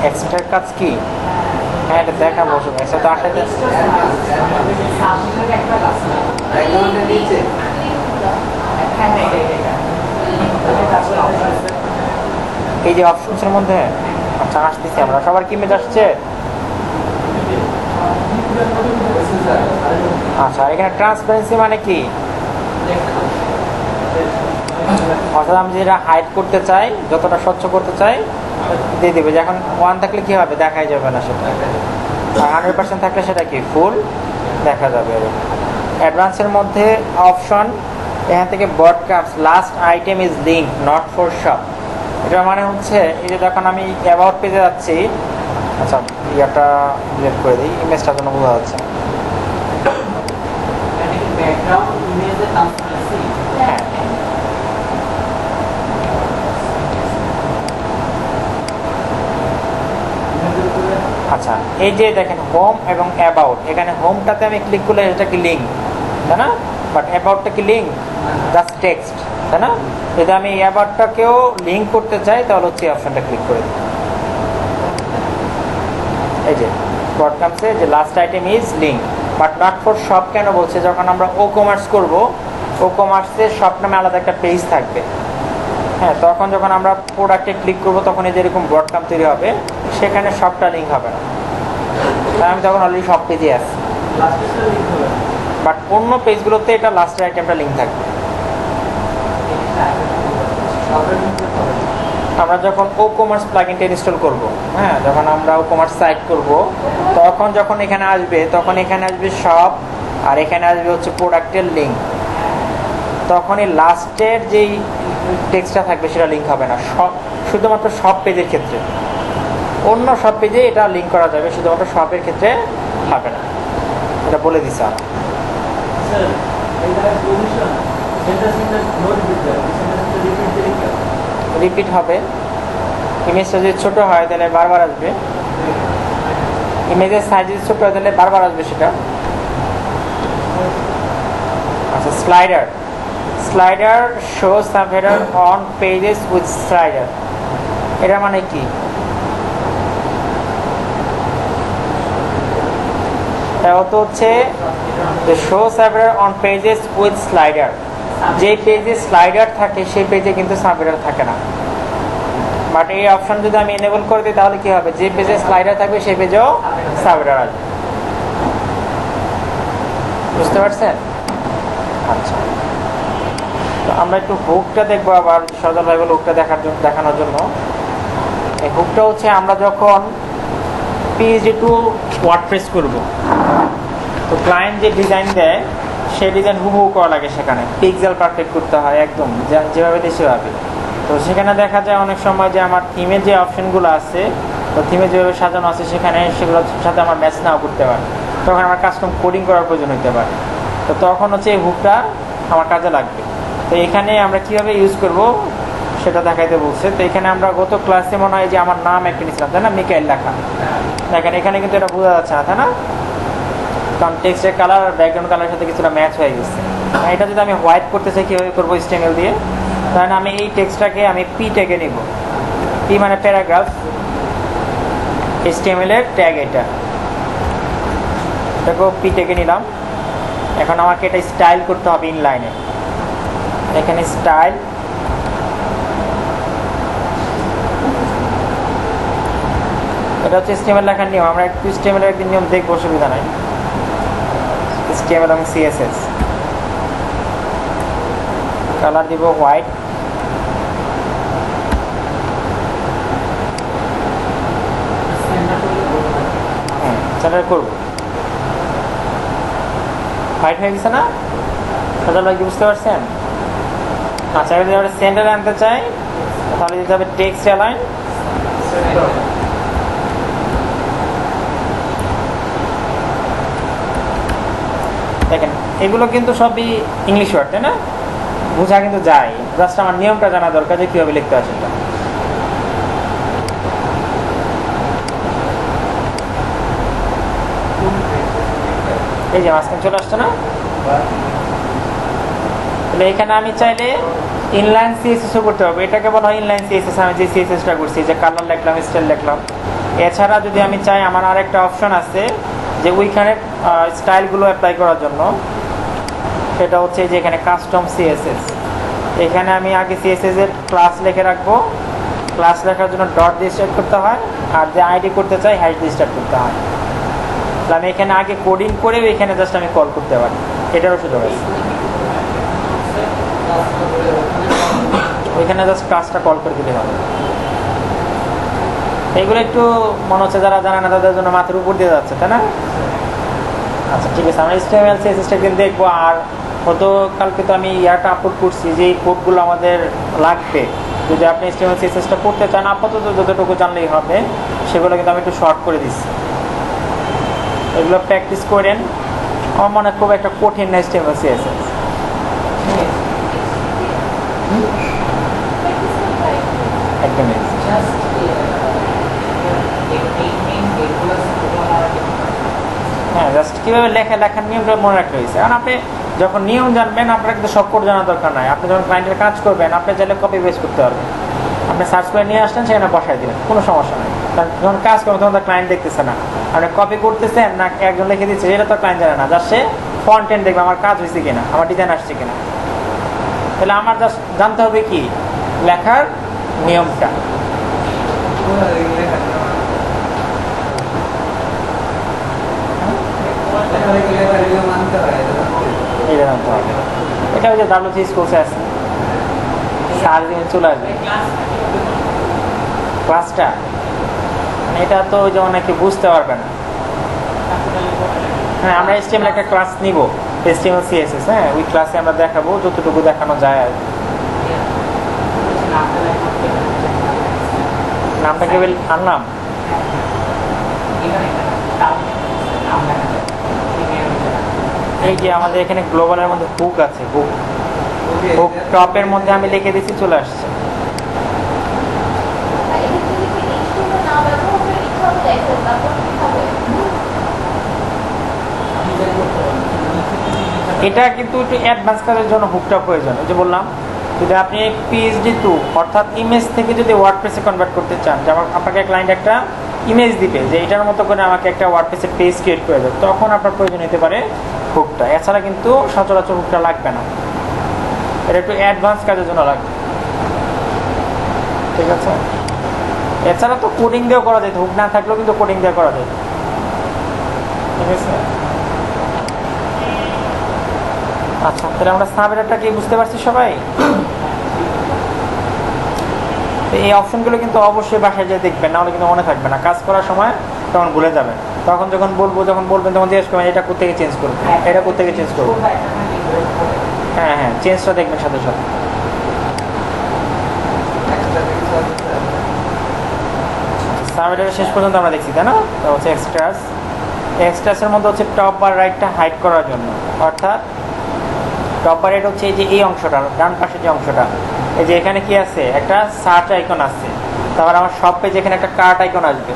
এক্সট্রার কাজ কি? হ্যাঁ, এটা দেখাবো। এক্সট্রা তো আসাতে এই যে অপশনসের মধ্যে আচ্ছা আসতেছি আমরা। সবার কি মেজ আসছে? আচ্ছা, এখানে ট্রান্সপারেন্সি মানে কি? অর্থাৎ আমি যেটা হাইড করতে চাই, যতটা স্বচ্ছ করতে চাই দিয়ে দেবে। যখন 1 থাকলে কি হবে? দেখাই যাবে না সেটা। আর 100% থাকলে সেটা কি ফুল দেখা যাবে। অ্যাডভান্সের মধ্যে অপশন এখান থেকে broadcast last item is link not for shop. এটা মানে হচ্ছে এই যে যখন আমি অ্যাবাউট পেজে যাচ্ছি, আচ্ছা ইয়াটা ডিলিট করে দিই, ইমেজটার জন্য বোঝা যাচ্ছে। হ্যাঁ, আচ্ছা এই যে দেখেন হোম এবং অ্যাবাউট, এখানে হোমটাতে আমি ক্লিক করলে এটা কি লিঙ্ক, তাই না? বাট অ্যাবাউটটা কি লিঙ্ক? জাস্ট টেক্সট, তাই না? যদি আমি অ্যাবাউটটাকেও লিঙ্ক করতে চাই তাহলে হচ্ছে এই অপশনটা ক্লিক করে দিই। এই যে ব্রডকাস্টে যে last item is link but not for shop কেন বলছে? যখন আমরা ও কমার্স করবো, ও কমার্সে শপ নামে আলাদা একটা পেজ থাকবে। হ্যাঁ, তখন যখন আমরা প্রোডাক্টে ক্লিক করবো তখন এই যেরকম ব্রডকাস্ট তৈরি হবে, সেখানে শপটা লিঙ্ক হবে না। তাই আমি তখন অলরেডি সব পেজে আছি, বাট অন্য পেজগুলোতে এটা লাস্টের আইটেমটা লিঙ্ক থাকবে। আমরা যখন ও কমার্স প্লাগইনটা ইনস্টল করব, হ্যাঁ, যখন আমরা ও কমার্স সাইট করব, তখন যখন এখানে আসবে তখন এখানে আসবে শপ আর এখানে আসবে হচ্ছে প্রোডাক্টের লিঙ্ক। তখন এই লাস্টের যেই টেক্সটটা থাকবে সেটা লিঙ্ক হবে না, শুধুমাত্র সব পেজের ক্ষেত্রে। অন্য সব পেজে এটা লিঙ্ক করা যাবে, শুধুমাত্র শপের ক্ষেত্রে হবে না। এটা বলে দিচ্ছে আমার। রিপিট হবে। ইমেজটা যদি ছোট হয় তাহলে বারবার আসবে, ইমেজের সাইজ যদি ছোট হয় তাহলে বারবার আসবে সেটা। আচ্ছা, slider show subheader on pages with slider, এটা মানে কি? তো হচ্ছে যে show subheader on pages with slider, যে পেজে স্লাইডার থাকে সেই পেজে কিন্তু সাবহেডার থাকে না। বাট এই অপশন যদি আমি এনেবল করে দিই তাহলে কি হবে? যে পেজে স্লাইডার থাকবে সেই পেজেও সাবহেডার আসবে। বুঝতে পারছেন? আচ্ছা, তো আমরা একটু হুকটা দেখবো আবার সজল ভাই বলে হুকটা দেখানোর জন্য। এই হুকটা হচ্ছে আমরা যখন পিএইচডি টু ওয়ার্ডপ্রেস করব, তো ক্লায়েন্ট যে ডিজাইন দেয় সেই ডিজাইন হুবহু করা লাগে, সেখানে পিক্সেল পারফেক্ট করতে হয় একদম যেভাবে দেয় সেভাবে। তো সেখানে দেখা যায় অনেক সময় যে আমার থিমের যে অপশনগুলো আছে, তো থিমে যেভাবে সাজানো আছে সেখানে সেগুলোর সাথে আমার ম্যাচ নাও করতে পারে, তখন আমার কাস্টম কোডিং করার প্রয়োজন হতে পারে। তো তখন হচ্ছে এই হুকটা আমার কাজে লাগবে। তো এখানে আমরা কিভাবে ইউজ করব সেটা দেখাইতে বলছে। তো এখানে আমরা গত ক্লাসে মনে হয় যে আমার নাম একটা নিয়েছিলাম, তাই না? মিকাইল লেখা। দেখেন এখানে কিন্তু এটা বোঝা যাচ্ছে না, তাই না? কারণ টেক্সটের কালার আর ব্যাকগ্রাউন্ড কালারের সাথে কিছুটা ম্যাচ হয়ে গেছে। এটা যদি আমি হোয়াইট করতে চাই কীভাবে করবো? স্টেমেল দিয়ে। তাহলে আমি এই টেক্সটটাকে আমি পি ট্যাগে নিব। পি মানে প্যারাগ্রাফ, স্টেমেলের ট্যাগ এটাকেও পি ট্যাগে নিলাম। এখন আমাকে এটা স্টাইল করতে হবে ইনলাইনে। এখানে স্টাইল, এটা হচ্ছে স্টেমেল লেখার নিয়ম। আমরা একটু স্টেমেলের একদিন নিয়ম দেখবো, অসুবিধা নাই। স্টেমেল এবং সিএসএস। কালার দিব হোয়াইট, সেন্টার করবো। হোয়াইট হয়ে গেছে না? সজল ভাই কি বুঝতে পারছেন? আচ্ছা, যদি আমরা সেন্টারে আনতে চাই তাহলে দিতে হবে টেক্সট অ্যালাইন। দেখেন এগুলো কিন্তু সবই ইংলিশ ওয়ার্ড, তাই না? বোঝা কিন্তু যায়, জাস্ট আমার নিয়মটা জানা দরকার যে কীভাবে লিখতে হয় সেটা। এই যে মাঝখানে চলে আসছে না? তাহলে এখানে আমি চাইলে ইনলাইন সিএসএসও করতে হবে, এটাকে বলা হয় ইনলাইন সিএসএস। আমি যে সিএসএসটা করছি, যে কালার লিখলাম, স্টাইল লিখলাম। এছাড়া যদি আমি চাই, আমার আরেকটা অপশন আছে যে ওইখানে স্টাইলগুলো অ্যাপ্লাই করার জন্য, সেটা হচ্ছে যে এখানে কাস্টম সিএসএস। এখানে আমি আগে সিএসএস এর ক্লাস লিখে রাখবো, ক্লাস লেখার জন্য ডট দিয়ে স্টার্ট করতে হয়, আর যে আইডি করতে চাই হ্যাশ দিয়ে স্টার্ট করতে হয়। তাহলে আমি এখানে আগে কোডিং করে এখানে জাস্ট আমি কল করতে পারি, এটারও সুযোগ আছে। ওইখানে জাস্ট ক্লাসটা কল করে দিলে হবে। এইগুলো একটু মনে হচ্ছে যারা জানে না তাদের জন্য মাথার উপর দিয়ে যাচ্ছে, তাই না? আচ্ছা ঠিক আছে, আমরা HTML CSS একদিন দেখবো। আর গতকালকে তো আমি ইয়াটা আপলোড করছি যে এই কোডগুলো আমাদের লাগবে। যদি আপনি HTML CSSটা পড়তে চান, আপাতত যতটুকু জানলেই হবে, সেগুলো কিন্তু আমি একটু শর্ট করে দিচ্ছি। এগুলো প্র্যাকটিস করেন। আমার মনে হয় খুব একটা কঠিন না HTML CSS। একদমই হ্যাঁ, জাস্ট কীভাবে লেখার নিয়মটা মনে রাখতে হয়েছে। কারণ আপনি যখন নিয়ম জানবেন, আপনার কিন্তু সব কোড জানার দরকার নাই। আপনি যখন ক্লায়েন্টের কাজ করবেন, আপনি চাইলে কপি পেস্ট করতে পারবেন। আপনি সার্চ করে নিয়ে আসলেন, সেখানে বসাই দিলেন, কোনো সমস্যা নেই। কারণ যখন কাজ করবেন তখন তো ক্লায়েন্ট দেখতেছে না আপনি কপি করতেছেন না একজন লিখে দিচ্ছে, এটা তো ক্লায়েন্ট জানে না। জাস্ট সে ফ্রন্ট এন্ড দেখবে আমার কাজ হয়েছে কিনা, আমার ডিজাইন আসছে কিনা। তাহলে আমার জাস্ট জানতে হবে কি লেখার নিয়মটা। এটা জানতে হবে। এটা ওই যে WCS কোর্সে আছে, সার্চ দিন চলে আসবে ক্লাসটা। মানে এটা তো ওই যে অনেকে বুঝতে পারবে না। হ্যাঁ, আমরা HTML একটা ক্লাস নিব, HTML CSS। হ্যাঁ, ওই ক্লাসে আমরা দেখাবো যতটুকু দেখানো যায় আর কি। নামটা কেবল আনলাম। এই যে আমাদের এখানে গ্লোবালের মধ্যে হুক আছে, হুক টপের মধ্যে আমি লিখে দিচ্ছি, চলে আসছে। এটা কিন্তু একটু অ্যাডভান্স কাজের জন্য হুকটা প্রয়োজন। ওই যে বললাম, যদি আপনি PhD2 অর্থাৎ ইমেজ থেকে যদি ওয়ার্ডপ্রেসে কনভার্ট করতে চান, যেমন আপনাকে ক্লায়েন্ট একটা ইমেজ দিবে যে এটার মতো করে আমাকে একটা ওয়ার্ডপ্রেসের পেজ ক্রিয়েট করে দেবে, তখন আপনার প্রয়োজন হতে পারে হুকটা। এছাড়া কিন্তু সচরাচর হুকটা লাগবে না, এটা একটু অ্যাডভান্স কাজের জন্য লাগবে। ঠিক আছে, এছাড়া তো কোডিং দিয়েও করা যেত, হুক না থাকলেও কিন্তু কোডিং দিয়ে করা যেত। ঠিক আছে, আচ্ছা তাহলে আমরা সাবহেডারটা কি বুঝতে পারছি সবাই? এই অপশনগুলো কিন্তু অবশ্যই বাসায় যেয়ে দেখবেন, নাহলে কিন্তু মনে থাকবে না। কাজ করার সময় তখন ভুলে যাবেন। তখন যখন বলবেন তখন জিজ্ঞেস করবেন এটা কোথেকে চেঞ্জ করবো, এটা কোথেকে চেঞ্জ করবো। হ্যাঁ হ্যাঁ, চেঞ্জটা দেখবেন সাথে সাথে। সাবহেডারের শেষ পর্যন্ত আমরা দেখছি, তাই না? হচ্ছে এক্সট্রাসের মধ্যে হচ্ছে টপ বার রাইটটা হাইড করার জন্য। অর্থাৎ টপ বার রাইট হচ্ছে এই যে এই অংশটা, ডান পাশে যে অংশটা, এই যে এখানে কি আছে, একটা সার্চ আইকন আছে। তারপর আমার সব পেজে এখানে একটা কার্ট আইকন আসবে।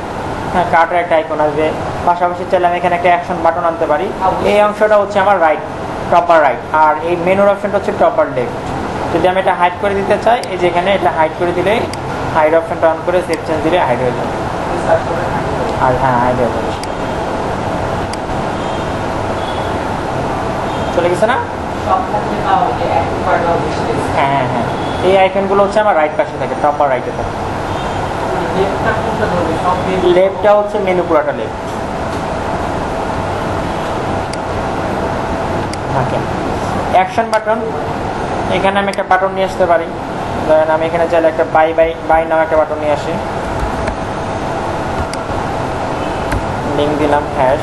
হ্যাঁ, কার্টের একটা আইকন আসবে। পাশাপাশি চাইলে আমি এখানে একটা অ্যাকশন বাটন আনতে পারি। এই অংশটা হচ্ছে আমার রাইট, টপার রাইট। আর এই মেনুর অপশনটা হচ্ছে টপার লেফট। যদি আমি এটা হাইড করে দিতে চাই, এই যে এখানে এটা হাইড করে দিলে, হাইড অপশনটা অন করে সেভ চেঞ্জ দিলে হাইড হয়ে যাবে। আর হ্যাঁ, হাইড হয়ে যাবে। চলে গেছে না? হ্যাঁ হ্যাঁ হ্যাঁ, এই আইকনগুলো হচ্ছে আমার রাইট পাশে থাকে, টপার রাইটে থাকে। লেফটটা হচ্ছে মেনু পুরাটা লেফট থাকে। অ্যাকশন বাটন, এখানে আমি একটা বাটন নিয়ে আসতে পারি। ধরেন আমি এখানে চাইলে একটা বাই নাও একটা বাটন নিয়ে আসি, লিঙ্ক দিলাম, হ্যাশ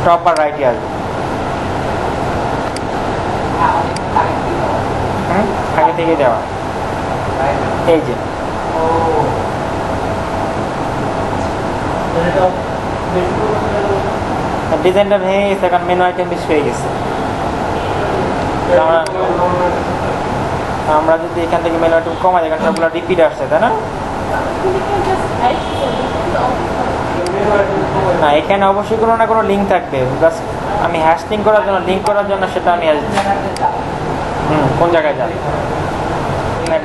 টপ আর রাইটে আসবে। আগে থেকে দেওয়া, এই যে ডিজাইনটা ভেঙে গেছে, কারণ মেনু আইটেম বেশি হয়ে গেছে। আমরা যদি এখান থেকে মেনু আইটেম কমাই, এখানে সবগুলো রিপিট আসছে, তাই না? না, এখানে অবশ্যই কোনো না কোনো লিঙ্ক থাকবে। জাস্ট আমি হ্যাশ লিঙ্ক করার জন্য সেটা আমি কোন জায়গায় যাবে,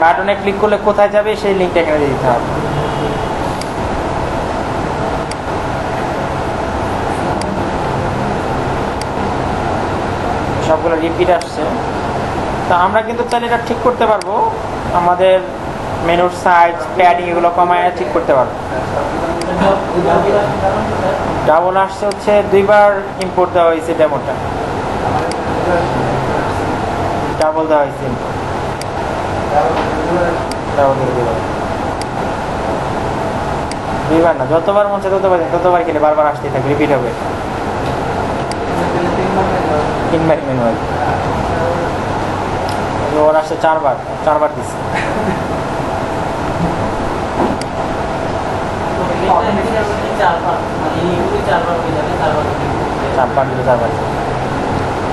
বাটনে ক্লিক করলে কোথায় যাবে সেই লিঙ্কটা এখানে দিয়ে দিতে হবে। সবগুলো রিপিট আসছে। তো আমরা কিন্তু চাইলে এটা ঠিক করতে পারবো, আমাদের মেনুর সাইজ প্যাডিং এগুলো কমায় ঠিক করতে পারবো। ডাবল আসছে হচ্ছে 2বার ইম্পোর্ট দেওয়া হয়েছে, ডেমোটা ডাবল দেওয়া হয়েছে, ডাবল দিয়ে দিলাম 2বার না, যতবার মন চায় ততবার খেলে বারবার আসতেই থাকবে, রিপিট হবে। 3বার মেনু হয়, ওর আসছে 4বার দিচ্ছে।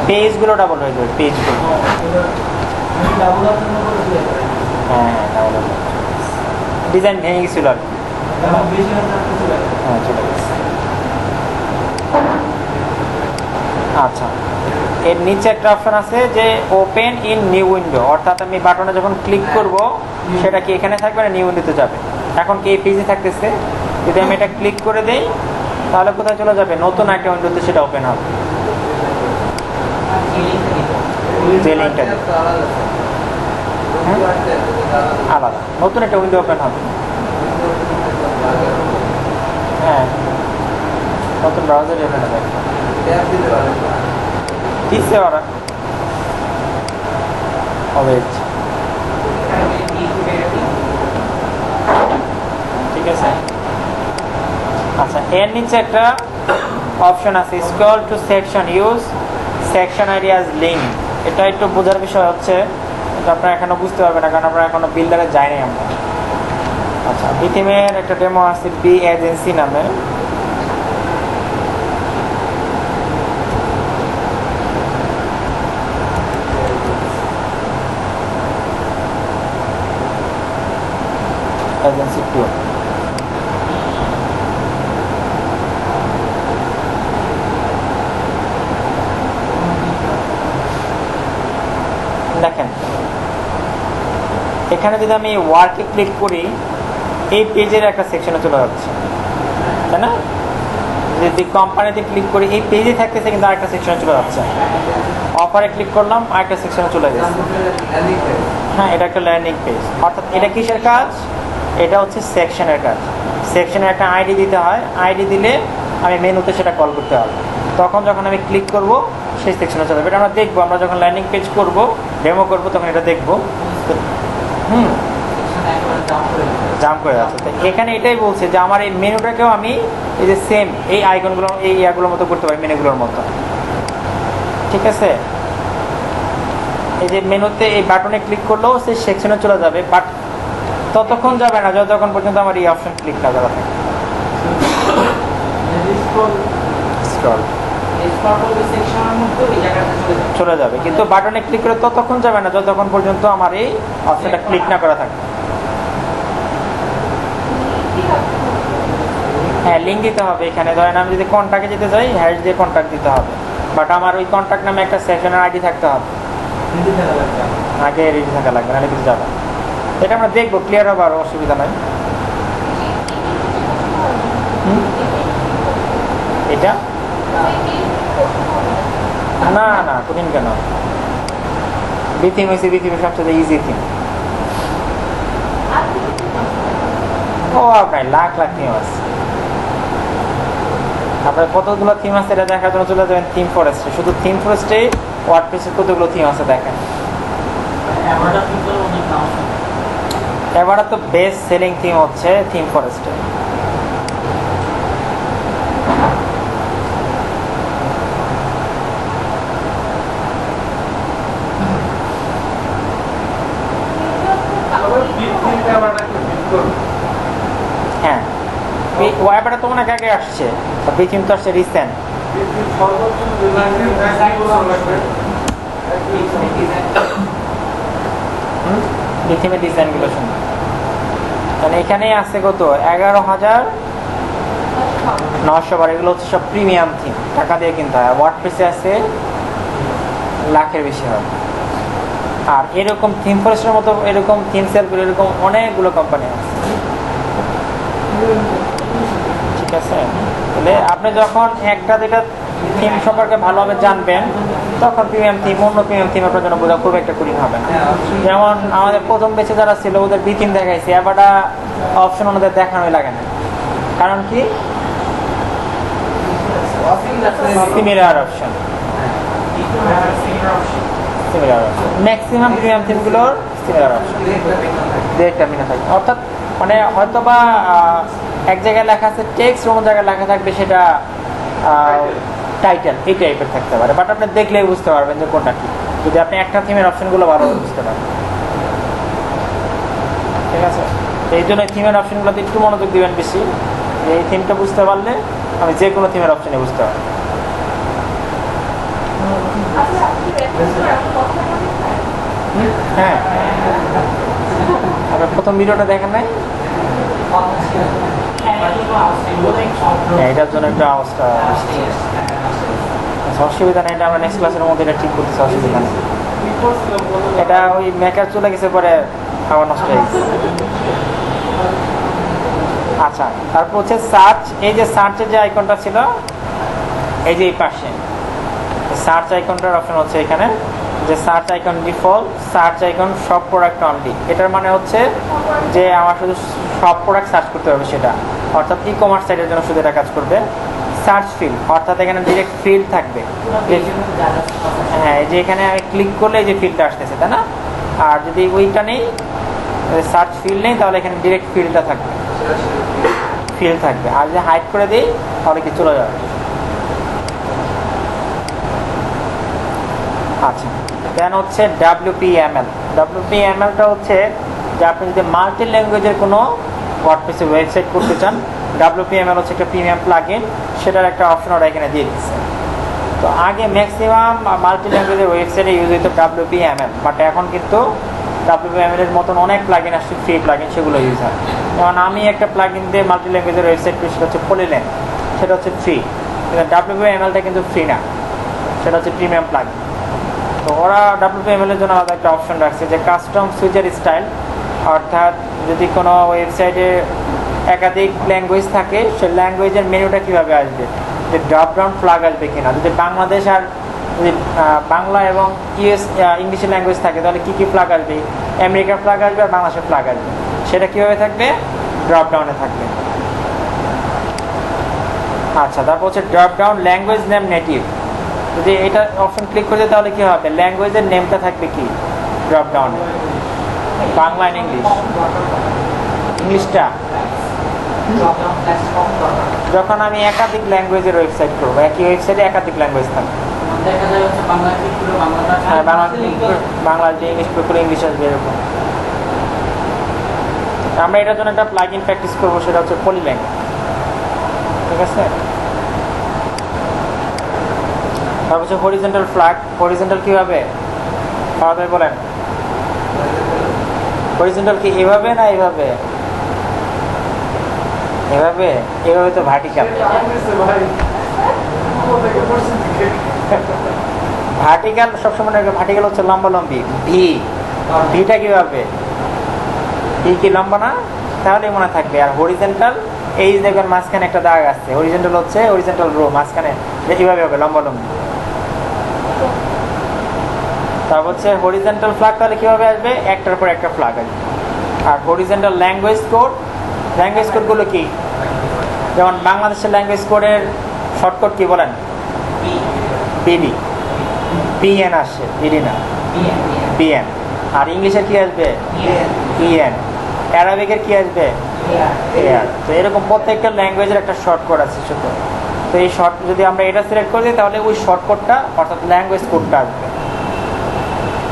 পেজগুলো ডাবল হয়ে যাবে, পেজগুলো হ্যাঁ ডাবল ডিজাইন ভেঙে গেছিল আর হ্যাঁ চলে গেছে। আচ্ছা, এর নিচে একটা অপশন আছে যে ওপেন ইন নিউ উইন্ডো, অর্থাৎ আমি বাটনে যখন ক্লিক করব সেটা কি এখানে থাকবে না নিউ উইন্ডোতে যাবে। এখন কি এই পেজে থাকতেছে, যদি আমি এটা ক্লিক করে দেই তাহলে কোথায় চলে যাবে, নতুন একটা উইন্ডোতে সেটা ওপেন হবে। যে লিঙ্কটা আলাদা নতুন একটা উইন্ডো ওপেন হবে। হ্যাঁ নতুন ব্রাউজারে ওপেন হবে, দিচ্ছে ওরা অলওয়েজ। ঠিক আছে। আচ্ছা, এর নিচে একটা অপশন আছে scroll to section, use section ID as link. এটা একটু বোঝার বিষয় হচ্ছে, এটা আপনারা এখনো বুঝতে পারবেন না কারণ আমরা এখনো বিল্ডারে যাইনি আমরা। আচ্ছা, বিথিমের একটা ডেমো আছে বি এজেন্সি নামে, এজেন্সি 2। দেখেন এখানে যদি আমি ওয়ার্কে ক্লিক করি এই পেজের একটা সেকশনে চলে যাচ্ছে, তাই না? যদি কোম্পানিতে ক্লিক করি এই পেজে থাকতেছে কিন্তু আরেকটা সেকশনে চলে যাচ্ছে। অফারে ক্লিক করলাম আরেকটা সেকশনে চলে গেছে। হ্যাঁ, এটা একটা ল্যান্ডিং পেজ। অর্থাৎ এটা কিসের কাজ? এটা হচ্ছে সেকশনের কাজ। সেকশনের একটা আইডি দিতে হয়, আইডি দিলে আমি মেনুতে সেটা কল করতে হবে। তখন যখন আমি ক্লিক করব সেই সেকশনে চলে যাবে। এটা আমরা দেখবো, আমরা যখন ল্যান্ডিং পেজ করব ডেমো করব তখন এটা দেখবো। জাম্প করে যাচ্ছে। তো এখানে এটাই বলছে যে আমার এই মেনুটাকেও আমি এই যে সেম এই আইকনগুলো এই ইয়াগুলোর মতো করতে পারি, মেনুগুলোর মতো। ঠিক আছে, এই যে মেনুতে এই বাটনে ক্লিক করলেও সেই সেকশনে চলে যাবে, বাট ততক্ষণ যাবে না যতক্ষণ পর্যন্ত আমার এই অপশন ক্লিক না করা থাকে। চলে যাবে, কিন্তু বাটনে ক্লিক করে ততক্ষণ যাবে না যতক্ষণ পর্যন্ত আমার এই অপশনটা ক্লিক না করা থাকে। হ্যাঁ, লিঙ্ক দিতে হবে এখানে। ধরেন আমি যদি কন্ট্যাক্টে যেতে চাই, হ্যাশ দিয়ে কন্ট্যাক্ট দিতে হবে, বাট আমার ওই কন্ট্যাক্ট নামে একটা সেকশনের আইডি থাকতে হবে, আগে রেডি থাকা লাগবে, নাহলে কিছু যাবে। এটা আমরা দেখবো, ক্লিয়ার হবে, আর অসুবিধা নাই। এটা না না কঠিন কেন, বিথিম হয়েছে পৃথিবীর সবচেয়ে ইজি থিম। ও আপনার লাখ থিম আছে, আপনার কতগুলো থিম আছে এটা দেখার জন্য চলে যাবেন থিম ফরেস্টে। শুধু থিম ফরেস্টে ওয়ার্ডপ্রেসে কতগুলো থিম আছে দেখেন। এবারে তো বেস্ট সেলিং থিম হচ্ছে থিম ফরেস্টে। হ্যাঁ, ওয়াইপারটা তো অনেক আগে আসছে, বিথিম তো আসছে রিসেন্ট। বিথিমের ডিজাইনগুলো শুনুন, মানে এখানে আছে কত 11,000 912 এগুলো হচ্ছে সব প্রিমিয়াম থিম, টাকা দিয়ে কিনতে হয়। ওয়ার্ডপ্রেসে আছে লাখের বেশি হয়। আর এরকম থিম ফরেস্টের মতো এরকম থিম সেলগুলো এরকম অনেকগুলো কোম্পানি আছে, ঠিক আছে? তাহলে আপনি যখন একটা দুইটা থিম সম্পর্কে ভালোভাবে জানবেন তখন প্রিমিয়াম থিম অন্য প্রিমিয়াম থিম আপনার জন্য বোঝা খুব একটা কঠিন হবে না। যেমন আমাদের প্রথম বেঁচে যারা ছিল ওদের বি থিম দেখাইছে, এবারটা অপশন ওনাদের দেখানোই লাগে না। কারণ কি? সিমিলার অপশন, ম্যাক্সিমাম প্রিমিয়াম থিমগুলোর সিমিলার অপশন একটা মিনা থাকে। অর্থাৎ মানে হয়তো বা এক জায়গায় লেখা আছে টেক্সট, অন্য জায়গায় লেখা থাকবে সেটা টাইটেল, এই টাইপের থাকতে পারে, বাট আপনি দেখলেই বুঝতে পারবেন যে কোনটা কি, যদি আপনি একটা থিমের অপশনগুলো ভালোভাবে বুঝতে পারেন, ঠিক আছে? এই জন্য থিমের অপশনগুলোতে একটু মনোযোগ দিবেন বেশি। এই থিমটা বুঝতে পারলে আমি যে কোনো থিমের অপশনে বুঝতে পারবো। হ্যাঁ, আপনার প্রথম ভিডিওটা দেখেন নাই? এটার জন্য একটু আওয়াজটা অসুবিধা নেই, এটা আমরা নেক্সট ক্লাসের মধ্যে এটা ঠিক করতেছি, অসুবিধা নেই। এটা ওই মেকার চলে গেছে পরে আবার নষ্ট হয়ে গেছে। আচ্ছা, তারপর হচ্ছে সার্চ। এই যে সার্চের যে আইকনটা ছিল এই যে এই পাশে সার্চ আইকনটার অপশন হচ্ছে এখানে, যে search icon default, search icon সব প্রোডাক্ট অনলি। এটার মানে হচ্ছে যে আমার শুধু সব প্রোডাক্ট সার্চ করতে হবে সেটা, অর্থাৎ ই কমার্স সাইটের জন্য শুধু এটা কাজ করবে। সার্চ ফিল্ড, অর্থাৎ এখানে ডিরেক্ট ফিল্ড থাকবে। হ্যাঁ, এই যে এখানে আমি ক্লিক করলে এই যে ফিল্ডটা আসতেছে, তাই না? আর যদি ওইটা নেই, সার্চ ফিল্ড নেই, তাহলে এখানে ডিরেক্ট ফিল্ডটা থাকবে, ফিল্ড থাকবে। আর যদি হাইড করে দিই তাহলে কি চলে যাবে। আচ্ছা, দেন হচ্ছে WPML। WPMLটা হচ্ছে যে আপনি যদি মাল্টি ল্যাঙ্গুয়েজের কোনো ওয়ার্ডপ্রেসে ওয়েবসাইট করতে চান, WPML হচ্ছে একটা প্রিমিয়াম প্লাগইন, সেটার একটা অপশন ওরা এখানে দিয়ে দিচ্ছে। তো আগে ম্যাক্সিমাম মাল্টি ল্যাঙ্গুয়েজের ওয়েবসাইটে ইউজ হতো WPML, বাট এখন কিন্তু WPML এর মতন অনেক প্লাগইন আসছে, ফ্রি প্লাগইন, সেগুলো ইউজ হয়। যেমন আমি একটা প্লাগইন দিয়ে মাল্টি ল্যাঙ্গুয়েজের ওয়েবসাইট করি, সেটা হচ্ছে পলিল্যান্ড, সেটা হচ্ছে ফ্রি। কিন্তু WPMLটা কিন্তু ফ্রি না, সেটা হচ্ছে প্রিমিয়াম প্লাগইন। তো ওরা WPML এর জন্য আলাদা একটা অপশন রাখছে যে কাস্টম সুইচার স্টাইল, অর্থাৎ যদি কোনো ওয়েবসাইটে একাধিক ল্যাঙ্গুয়েজ থাকে সেই ল্যাঙ্গুয়েজের মেনুটা কীভাবে আসবে, যে ড্রপ ডাউন ফ্ল্যাগ আসবে কিনা, যদি বাংলাদেশ আর যদি বাংলা এবং ইংলিশের ল্যাঙ্গুয়েজ থাকে তাহলে কী কী ফ্ল্যাগ আসবে, আমেরিকার ফ্ল্যাগ আসবে আর বাংলাদেশের ফ্ল্যাগ আসবে, সেটা কীভাবে থাকবে, ড্রপ ডাউনে থাকবে। আচ্ছা, তারপর হচ্ছে drop down language name native. যদি এটা অপশন ক্লিক করে তাহলে কি হবে, ল্যাঙ্গুয়েজের নেমটা থাকবে কি ড্রপ ডাউনে, বাংলা এন্ড ইংলিশ। ইংলিশটা যখন আমি একাধিক ল্যাঙ্গুয়েজের ওয়েবসাইট করবো, একই ওয়েবসাইটে একাধিক ল্যাঙ্গুয়েজ থাকবে, হ্যাঁ বাংলা ইংলিশ করে ইংলিশ আসবে, এরকম। আমরা এটার জন্য একটা প্লাগইন প্র্যাকটিস করবো, সেটা হচ্ছে পলিল্যাঙ্গ, ঠিক আছে? তারপর হচ্ছে হরিজন্টাল ফ্ল্যাগ। হরিজন্টাল কিভাবে পাওয়া বলেন? হরিজন্টাল কি এভাবে না এভাবে? এভাবে, এভাবে তো ভার্টিক্যাল। ভার্টিক্যাল সবসময় ভার্টিক্যাল হচ্ছে লম্বা লম্বি, ভি। ভিটা কিভাবে, ভি কি লম্বা না? তাহলে মনে থাকবে। আর হরিজন্টাল, এই দেখবেন মাঝখানে একটা দাগ আছে, হরিজন্টাল হচ্ছে হরিজন্টাল রো, মাঝখানে এইভাবে হবে লম্বা লম্বি। তারপর হচ্ছে হরিজন্টাল ফ্ল্যাগ, তাহলে কিভাবে আসবে, একটার পর একটা ফ্ল্যাগ আসবে। আর হরিজন্টাল ল্যাঙ্গুয়েজ কোড, ল্যাঙ্গুয়েজ কোডগুলো কি, যেমন বাংলাদেশের ল্যাঙ্গুয়েজ কোডের শর্টকট কি বলেন? বিডি, বিএন আসছে, বিডি না বিএন। আর ইংলিশের কি আসবে, ইএন। অ্যারাবিকের কি আসবে, এআর। তো এরকম প্রত্যেকটা ল্যাঙ্গুয়েজের একটা শর্টকট আছে শুধু। তো এই শর্ট যদি আমরা এটা সিলেক্ট করে দিই তাহলে ওই শর্টকটটা অর্থাৎ ল্যাঙ্গুয়েজ কোডটা আসবে।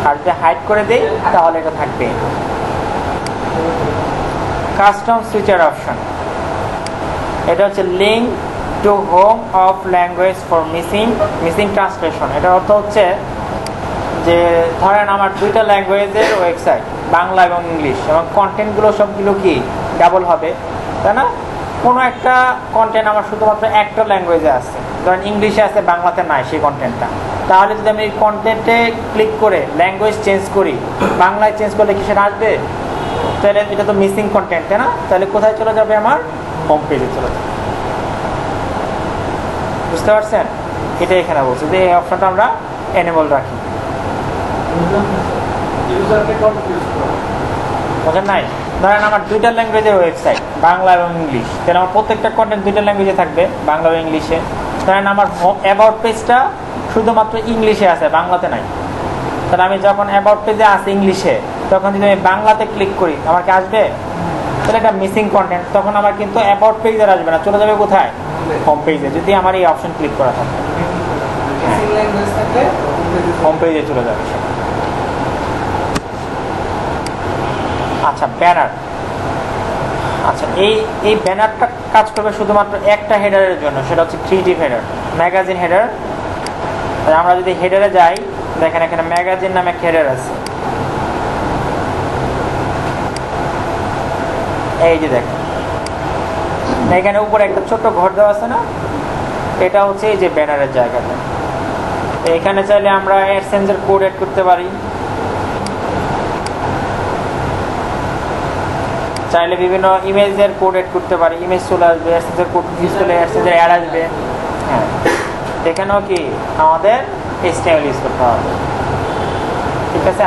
আর যদি হাইড করে দিই তাহলে এটা থাকবে। কাস্টম সুইচার অপশন, এটা হচ্ছে link to home of language for missing translation. এটার অর্থ হচ্ছে যে ধরেন আমার দুইটা ল্যাঙ্গুয়েজের ওয়েবসাইট, বাংলা এবং ইংলিশ, এবং কন্টেন্টগুলো সবগুলো কি ডাবল হবে, তাই না? কোনো একটা কন্টেন্ট আমার শুধুমাত্র একটা ল্যাঙ্গুয়েজে আছে, ধরেন ইংলিশে আছে বাংলাতে নাই সেই কন্টেন্টটা, তাহলে যদি আমি এই কন্টেন্টে ক্লিক করে ল্যাঙ্গুয়েজ চেঞ্জ করি, বাংলায় চেঞ্জ করলে কি সেটা আসবে? তাহলে এটা তো মিসিং কন্টেন্ট, তাই না? তাহলে কোথায় চলে যাবে? আমার হোম পেজে চলে যাবে। বুঝতে পারছেন? এটা এখানে বলছে যে এই অপশনটা আমরা এনেবল রাখি। বুঝেন নাই? ধরেন আমার দুইটা ল্যাঙ্গুয়েজের ওয়েবসাইট, বাংলা এবং ইংলিশ, তাহলে আমার প্রত্যেকটা কন্টেন্ট দুইটা ল্যাঙ্গুয়েজে থাকবে, বাংলা এবং ইংলিশে। ধরেন আমার অ্যাবাউট পেজটা শুধুমাত্র ইংলিশে আছে, বাংলাতে নাই, তাহলে আমি যখন অ্যাবাউট পেজে আছে ইংলিশে, তখন যদি আমি বাংলাতে ক্লিক করি আমার কি আসবে? তাহলে এটা মিসিং কন্টেন্ট, তখন আমার কিন্তু অ্যাবাউট পেজে আসবে না, চলে যাবে কোথায়? হোম পেজে, যদি আমার এই অপশন ক্লিক করা থাকে হোম পেজে চলে যাবে সেটা। আচ্ছা, ব্যানার। আচ্ছা, এই ব্যানারটা কাজ করবে শুধুমাত্র একটা হেডারের জন্য, সেটা হচ্ছে ক্রিয়েটিভ হেডার, ম্যাগাজিন হেডার। আমরা যদি হেডারে যাই, দেখেন এখানে ম্যাগাজিন নামে একটা হেডার আছে, এই যে দেখেন এখানে উপরে একটা ছোট্ট ঘর দেওয়া আছে না, এটা হচ্ছে এই যে ব্যানারের জায়গাটা। এখানে চাইলে আমরা অ্যাডসেন্সের কোড অ্যাড করতে পারি, চাইলে বিভিন্ন ইমেজের কোড অ্যাড করতে পারি, ইমেজ চলে আসবে, অ্যাডসেন্সের কোড ইউজ করলে অ্যাডসেন্সের অ্যাড আসবে। হ্যাঁ, এখানেও কি আমাদের HTML ইউজ করতে হবে, ঠিক আছে?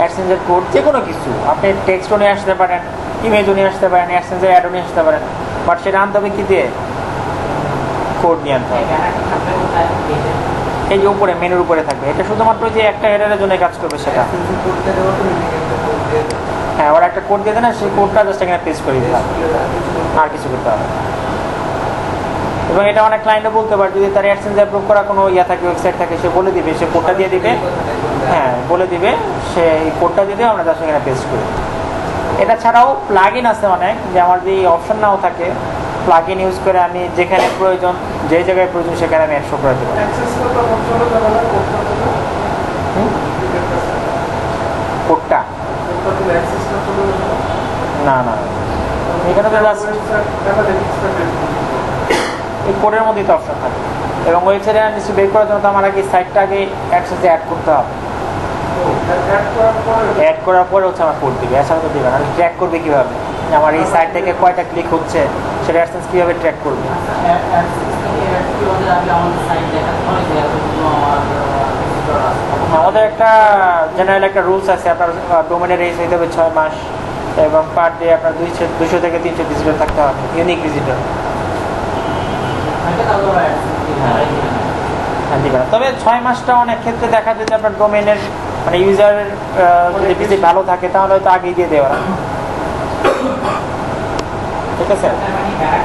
অ্যাডসেন্সের কোড যে কোনো কিছু আপনি টেক্সটও নিয়ে আসতে পারেন, ইমেজও নিয়ে আসতে পারেন, অ্যাডসেন্সের অ্যাডও নিয়ে আসতে পারেন, বাট সেটা আনতে হবে কি দিয়ে? কোড নিয়ে আনতে হবে। এই যে উপরে মেনুর উপরে থাকবে, এটা শুধুমাত্র যে একটা হেডারের জন্য কাজ করবে সেটা। হ্যাঁ, ওরা একটা কোড দিয়ে দেয় না, সেই কোডটা জাস্ট এখানে পেস্ট করে দিতে হবে, আর কিছু করতে হবে। এবং এটা অনেক ক্লায়েন্টও বলতে পারে, যদি তার অ্যাডসেন্স অ্যাপ্রুভ করা কোনো ইয়া থাকে, ওয়েবসাইট থাকে, সে বলে দিবে, সে কোডটা দিয়ে দিবে। হ্যাঁ, বলে দিবে, সে এই কোডটা দিয়ে দেবে, আমরা জাস্ট এখানে পেস্ট করি। এটা ছাড়াও প্লাগইন আছে অনেক, যে আমার যদি অপশন নাও থাকে, প্লাগইন ইউজ করে আমি যেখানে প্রয়োজন, যে জায়গায় প্রয়োজন সেখানে আমি অ্যাড শো করে দেবো। কোডটা না না, এখানে তো এই কোডের মধ্যেই তো অপশন থাকে, এবং ওয়েবসাইটে কিছু বের করার জন্য তো আমার আগে সাইটটা আগে অ্যাডসেন্সে অ্যাড করতে হবে। অ্যাড করার পরে হচ্ছে আমার কোড দিবে, এছাড়া তো দিবে না। আমি ট্র্যাক করবে কীভাবে আমার এই সাইট থেকে কয়টা ক্লিক হচ্ছে, সেটা অ্যাডসেন্স কীভাবে ট্র্যাক করবে? আমাদের একটা জেনারেল একটা রুলস আছে, আপনার ডোমেনের রেঞ্জ হইতে হবে 6 মাস, এবং পার ডে আপনার 200 থেকে 300 ভিজিটর থাকতে হবে, ইউনিক ভিজিটর। তবে 6 মাসটা অনেক ক্ষেত্রে দেখা যায় যে আপনার ডোমেনের মানে ইউজার যদি ভিজিট ভালো থাকে তাহলে হয়তো আগেই দিয়ে দেওয়া, ঠিক আছে?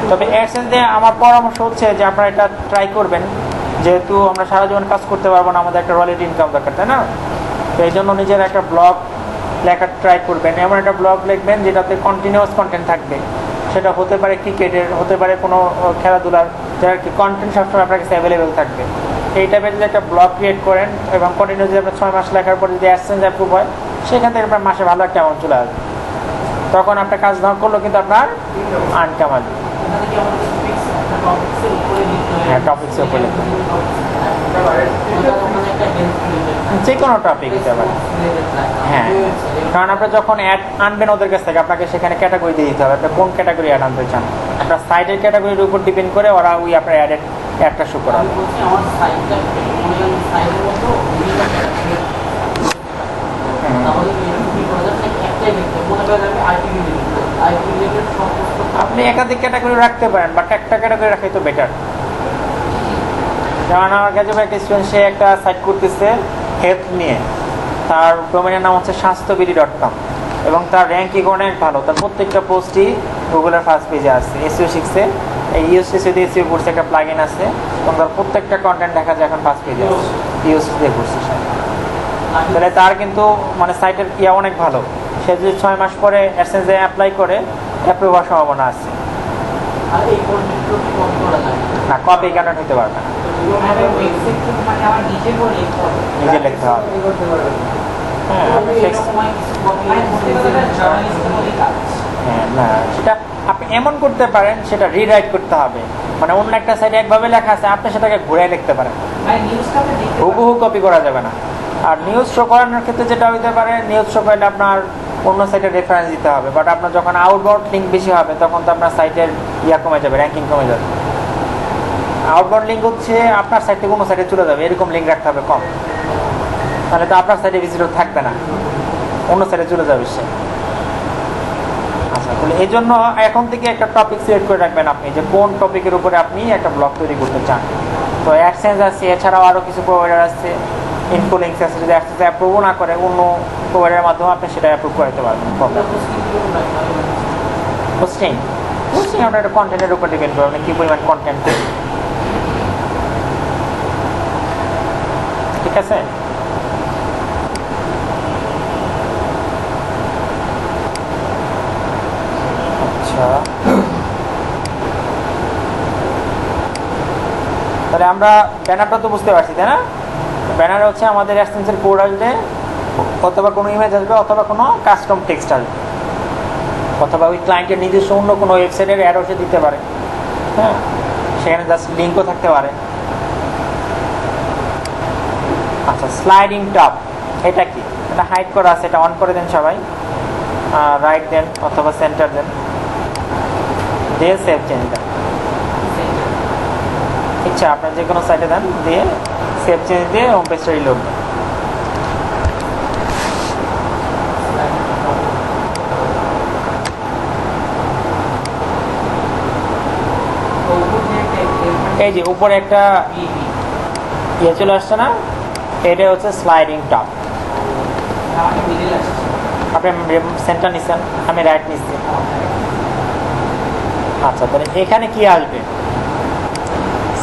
তবে অ্যাডসেন্স দিয়ে আমার পরামর্শ হচ্ছে যে আপনারা এটা ট্রাই করবেন, যেহেতু আমরা সারা জীবন কাজ করতে পারবো না, আমাদের একটা রয়্যালটি ইনকাম দরকার, তাই না? তো এই জন্য নিজের একটা ব্লগ লেখার ট্রাই করবেন, এমন একটা ব্লগ লিখবেন যেটাতে কন্টিনিউয়াস কন্টেন্ট থাকবে। সেটা হতে পারে ক্রিকেটের, হতে পারে কোনো খেলাধুলার, যার কি কন্টেন্ট সবসময় আপনার কাছে অ্যাভেলেবেল থাকবে। এই টাইপের যদি একটা ব্লগ ক্রিয়েট করেন এবং কন্টিনিউ যদি আপনার 6 মাস লেখার পর যদি অ্যাডসেন্স অ্যাপ্রুভ হয়, সেখান থেকে আপনার মাসে ভালো একটা অ্যামাউন্ট চলে আসবে। তখন আপনার কাজ না করলেও কিন্তু আপনার আনকাম আসবে। হ্যাঁ, টপিক্সের উপরে লিখতে হবে, যে কোনো টপিক দিতে পারে। হ্যাঁ, কারণ আপনার যখন অ্যাড আনবেন ওদের কাছ থেকে, আপনাকে সেখানে ক্যাটাগরি দিয়ে দিতে হবে, আপনি কোন ক্যাটাগরি অ্যাড আনতে চান। আপনার সাইটের ক্যাটাগরির উপর ডিপেন্ড করে ওরা ওই আপনার অ্যাডটা শো করাবে। আপনি একাধিক ক্যাটাগরি রাখতে পারেন, বাট একটা ক্যাটাগরি রাখাই তো বেটার। যেমন আমার কাছে একটা স্টুডেন্ট, সে একটা সাইট করতেছে হেলথ নিয়ে, তার ডোমেনের নাম হচ্ছে স্বাস্থ্যবিধি.com, এবং তার র্যাঙ্কিং অনেক ভালো, তার প্রত্যেকটা পোস্টই গুগলের ফার্স্ট পেজে আসছে। এসইও শিখছে, এই ইউএসসি দিয়ে এসইও কোর্সে একটা প্লাগইন আছে, এবং তার প্রত্যেকটা কন্টেন্ট দেখা যায় এখন ফার্স্ট পেজে আসছে ইউএসসি দিয়ে করছে। তাহলে তার কিন্তু মানে সাইটের ইয়া অনেক ভালো। সে যদি 6 মাস পরে অ্যাডসেন্সে অ্যাপ্লাই করে, অ্যাপ্রুভ হওয়ার সম্ভাবনা আছে। না, কপি কানেক্ট হতে পারবে না, নিজে লিখতে হবে। হ্যাঁ, হ্যাঁ না, সেটা আপনি এমন করতে পারেন, সেটা রিরাইট করতে হবে, মানে অন্য একটা সাইডে একভাবে লেখা আছে, আপনি সেটাকে ঘুরে লিখতে পারেন, হুবহু কপি করা যাবে না। আর নিউজ শো করানোর ক্ষেত্রে যেটা হইতে পারে, নিউজ শো করলে আপনার অন্য সাইটের রেফারেন্স দিতে হবে, বাট আপনার যখন আউটবাউন্ড লিঙ্ক বেশি হবে তখন তো আপনার সাইটের কমে যাবে, র্যাঙ্কিং কমে যাবে। আউটবাউন্ড লিঙ্ক হচ্ছে আপনার সাইট থেকে অন্য সাইটে চলে যাবে, এরকম লিঙ্ক রাখতে হবে কম, তাহলে তো আপনার সাইটে ভিজিটর থাকবে না, অন্য সাইটে চলে যাবে সে। আচ্ছা, তাহলে এই জন্য এখন থেকে একটা টপিক সিলেক্ট করে রাখবেন আপনি, যে কোন টপিকের উপরে আপনি একটা ব্লগ তৈরি করতে চান। তো অ্যাডসেন্স আছে, এছাড়াও আরও কিছু প্রোভাইডার আছে, ইনফ্লুয়েন্স আছে, যদি অ্যাডসেন্স অ্যাপ্রুভ না করে অন্য প্রোভাইডারের মাধ্যমে আপনি সেটা অ্যাপ্রুভ করাতে পারবেন। পোস্টিং পোস্টিং আপনার একটা কন্টেন্টের উপর ডিপেন্ড করবে, আপনি কী পরিমাণ কন্টেন্ট, ঠিক আছে। আচ্ছা, তাহলে আমরা ব্যানারটা তো বুঝতে পারছি, তাই না? ব্যানার হচ্ছে আমাদের অ্যাডসেন্সের কোড আসবে, অথবা কোনো ইমেজ আসবে, অথবা কোনো কাস্টম টেক্সট আসবে, অথবা ওই ক্লায়েন্টের নিজস্ব অন্য কোনো ওয়েবসাইটের অ্যাডও সে দিতে পারে, হ্যাঁ, সেখানে জাস্ট লিঙ্কও থাকতে পারে। আচ্ছা, স্লাইডিং টপ এটা কি? এটা হাইড করা আছে, এটা অন করে দেন সবাই, রাইট দেন অথবা সেন্টার দেন, দিয়ে সেভ চেঞ্জ দেন, ইচ্ছা আপনার যে কোনো সাইটে দেন, দিয়ে সেভ চেঞ্জ দিয়ে হোম পেজটা রিলোড দেন। এই যে উপরে একটা চলে আসছে না, এটা হচ্ছে স্লাইডিং টপ। আপনি সেন্টার নিচ্ছেন, আমি রাইট নিচ্ছি। আচ্ছা, তাহলে এখানে কি আসবে?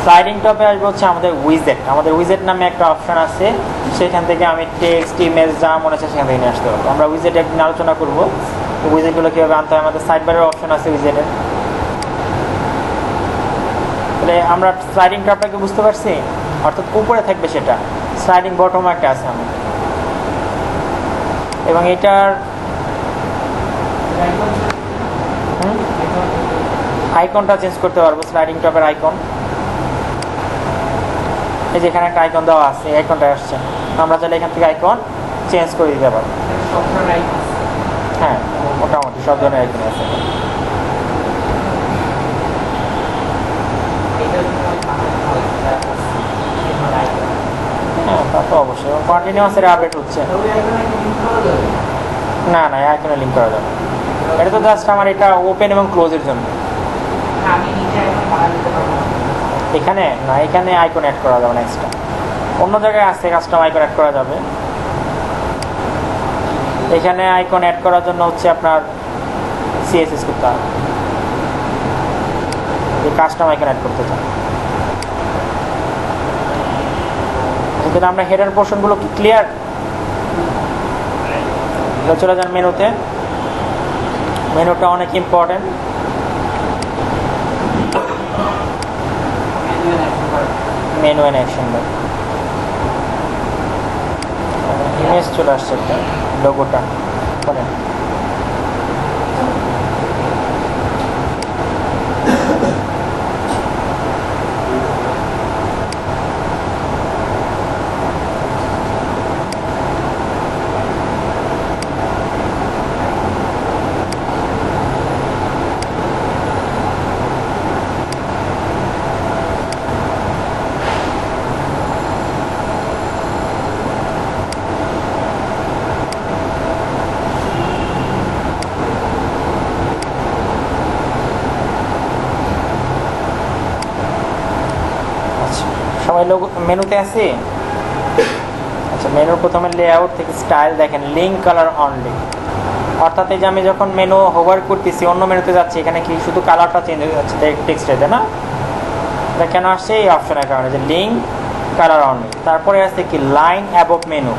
স্লাইডিং টপে আসবে হচ্ছে আমাদের উইজেট। আমাদের উইজেট নামে একটা অপশন আছে, সেখান থেকে আমি টেক্সট, ইমেজ যা মনে হচ্ছে সেখান থেকে নিয়ে আসতে পারবো। আমরা উইজেট একদিন আলোচনা করবো, উইজেটগুলো কীভাবে আনতে হয়। আমাদের সাইড বারের অপশন আছে উইজেটের। তাহলে আমরা স্লাইডিং টপটাকে বুঝতে পারছি, অর্থাৎ উপরে থাকবে সেটা, স্লাইডিং বটম একটা আছে আমাদের, এবং এটার আইকনটা চেঞ্জ করতে পারবো। স্লাইডিং টপের আইকন, এই যে এখানে একটা আইকন দেওয়া আছে, এই আইকনটা আসছে, আমরা চাইলে এখান থেকে আইকন চেঞ্জ করে দিতে পারবো। হ্যাঁ, মোটামুটি সব ধরনের আইকন আছে। হ্যাঁ, তা তো অবশ্যই কন্টিনিউয়াস আপডেট হচ্ছে। না না, আইকনে লিঙ্ক করা যাবে, এটা তো জাস্ট আমার এটা ওপেন এবং ক্লোজের জন্য। এখানে না, এখানে আইকন অ্যাড করা যাবে না এক্সট্রা, অন্য জায়গায় আছে কাস্টম আইকন অ্যাড করা যাবে। এখানে আইকন অ্যাড করার জন্য হচ্ছে আপনার সিএসএস করতে হবে, যে কাস্টম আইকন অ্যাড করতে চান। তাহলে আমরা হেডার পোর্শনগুলো কি ক্লিয়ার? চলে যান মেনুতে, মেনুটা অনেক important. Menu and action bar, image চলে আসছে, একটা লোগোটা করেন। সবাই লোগো মেনুতে আছে। আচ্ছা, মেনুর প্রথমে লেআউট থেকে স্টাইল দেখেন, লিঙ্ক কালার অনলি, অর্থাৎ এই যে আমি যখন মেনু হোভার করতেছি অন্য মেনুতে যাচ্ছি, এখানে কি শুধু কালারটা চেঞ্জ হয়ে যাচ্ছে টেক্সটে, না? এটা কেন আসছে? এই অপশনের কারণে, যে লিঙ্ক কালার অনলি। তারপরে আসছে কি লাইন অ্যাবভ মেনু,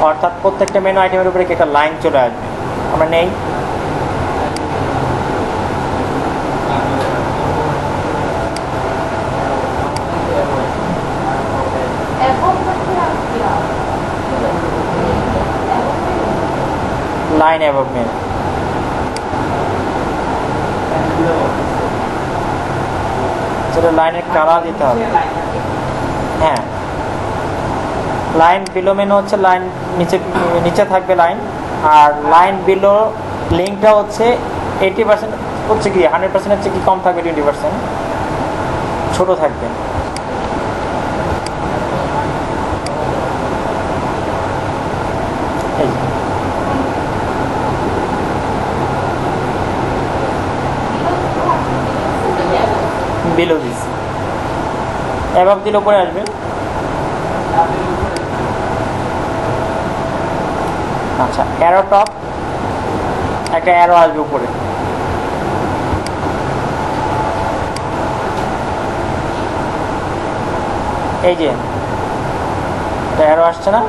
অর্থাৎ প্রত্যেকটা মেনু আইটেমের উপরে কি একটা লাইন চলে আসবে। আমরা নেই, লাইন অ্যাবভ মেনু। সেটা লাইনের কালার দিতে হবে। হ্যাঁ, লাইন বিলো মেনু হচ্ছে লাইন নিচে নিচে থাকবে লাইন, আর লাইন বিলো লিঙ্কটা হচ্ছে 80% হচ্ছে কি 100% হচ্ছে কি কম থাকবে, 20% ছোট থাকবে। বিলো দিস এভাব দিলে উপরে আসবে। আচ্ছা, অ্যারো টপ একটা অ্যারো আসবে উপরে। এই যে অ্যারো আসছে না,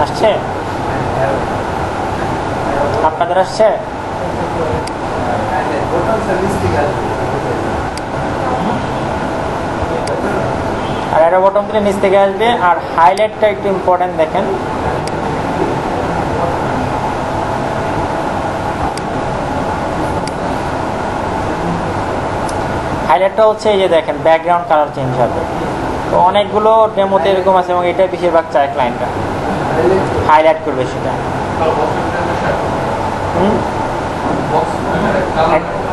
আসছে আপনাদের আসছে? আর অ্যারো বটম দিলে নিচ থেকে আসবে। আর হাইলাইটটা একটু ইম্পর্টেন্ট, দেখেন হাইলাইটটা হচ্ছে এই যে দেখেন ব্যাকগ্রাউন্ড কালার চেঞ্জ হবে। তো অনেকগুলো ডেমোতে এরকম আছে এবং এটা বেশিরভাগ চায় ক্লায়েন্টরা হাইলাইট করবে সেটা।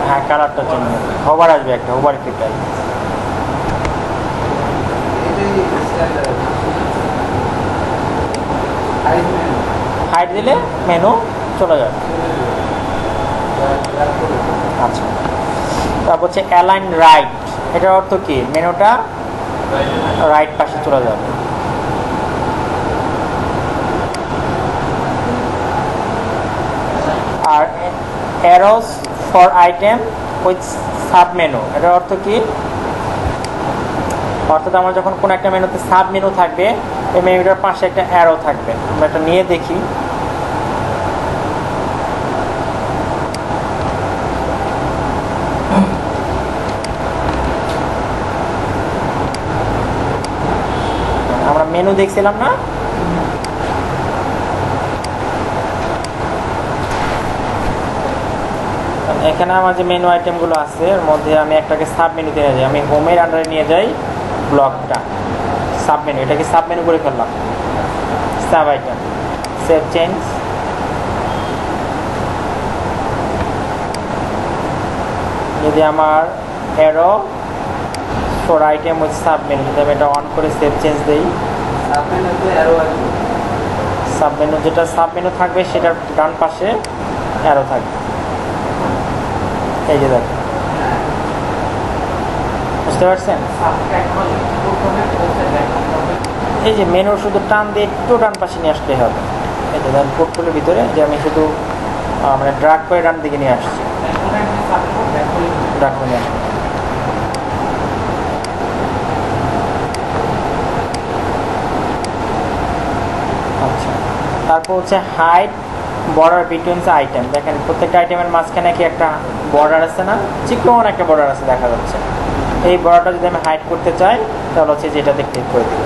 হ্যাঁ, কালারটা চেঞ্জ হবে, হোভার আসবে, একটা হোভার ইফেক্ট আসবে। হাইট দিলে মেনু চলে যাবে। আচ্ছা, তারপর হচ্ছে অ্যালাইন রাইট, এটার অর্থ কি মেনুটা রাইট পাশে চলে যাবে। আর arrows for item with submenu, এটার অর্থ কি, অর্থাৎ আমার যখন কোনো একটা মেনুতে সাব মেনু থাকবে, এই মেনুটার পাশে একটা অ্যারো থাকবে। আমরা এটা নিয়ে দেখি। আমরা মেনু দেখছিলাম না, এখানে আমার যে মেনু আইটেমগুলো আছে এর মধ্যে আমি একটাকে সাব মেনুতে নিয়ে যাই। আমি হোমের আন্ডারে নিয়ে যাই ব্লকটা, সাব মেনু, এটাকে সাব মেনু করে ফেললাম, সাব আইটেম, সেভ চেঞ্জ। যদি আমার arrow for item with sub menu, যদি আমি এটা অন করে সেভ চেঞ্জ দিই, সাব মেনু যেটা সাব মেনু থাকবে সেটার ডান পাশে অ্যারো থাকবে। এই যে দেখেন, বুঝতে পারছেন? এই যে মেনু শুধু টান দিয়ে একটু ডান পাশে নিয়ে আসতে হবে। এই যে দেখেন পোর্টফোলিওর ভিতরে যে আমি শুধু মানে ড্রাগ করে ডান দিকে নিয়ে আসছি, ড্রাগ করে নিয়ে আসছি। আচ্ছা, তারপর হচ্ছে হাইড বর্ডার বিটুইন আইটেম। দেখেন প্রত্যেকটা আইটেমের মাঝখানে কি একটা বর্ডার আছে না, চিকন একটা বর্ডার আছে দেখা যাচ্ছে। এই বর্ডারটা যদি আমি হাইড করতে চাই তাহলে হচ্ছে যেটাতে ক্লিক করে দিব।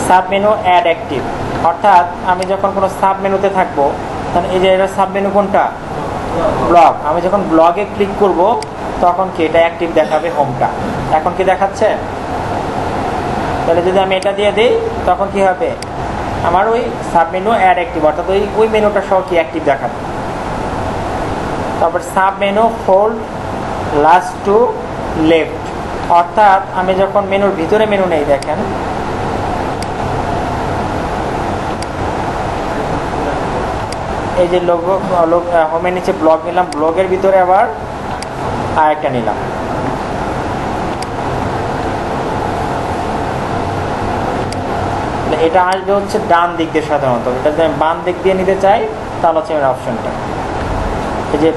সাব মেনু অ্যাড অ্যাক্টিভ, অর্থাৎ আমি যখন কোনো সাব মেনুতে থাকবো, তখন এই যে এটা সাব মেনু কোনটা, ব্লগ, আমি যখন ব্লগে ক্লিক করব তখন কি এটা অ্যাক্টিভ দেখাবে হোমটা। এখন কি দেখাচ্ছে? তাহলে যদি আমি এটা দিয়ে দিই তখন কি হবে, আমার ওই সাব মেনু অ্যাড অ্যাক্টিভ, অর্থাৎ ওই মেনুটা সহ কি অ্যাক্টিভ দেখাবে। তারপর sub menu fold last to left, অর্থাৎ আমি যখন মেনুর ভিতরে মেনু নেই, দেখেন এই যে লোগো হোমের নিচে ব্লগ নিলাম, ব্লগের ভিতরে আবার আরেকটা নিলাম। এটা আসবে হচ্ছে ডান দিক দিয়ে সাধারণত। এটা যদি আমি বাম দিক দিয়ে নিতে চাই তাহলে হচ্ছে আমার অপশনটা এই যে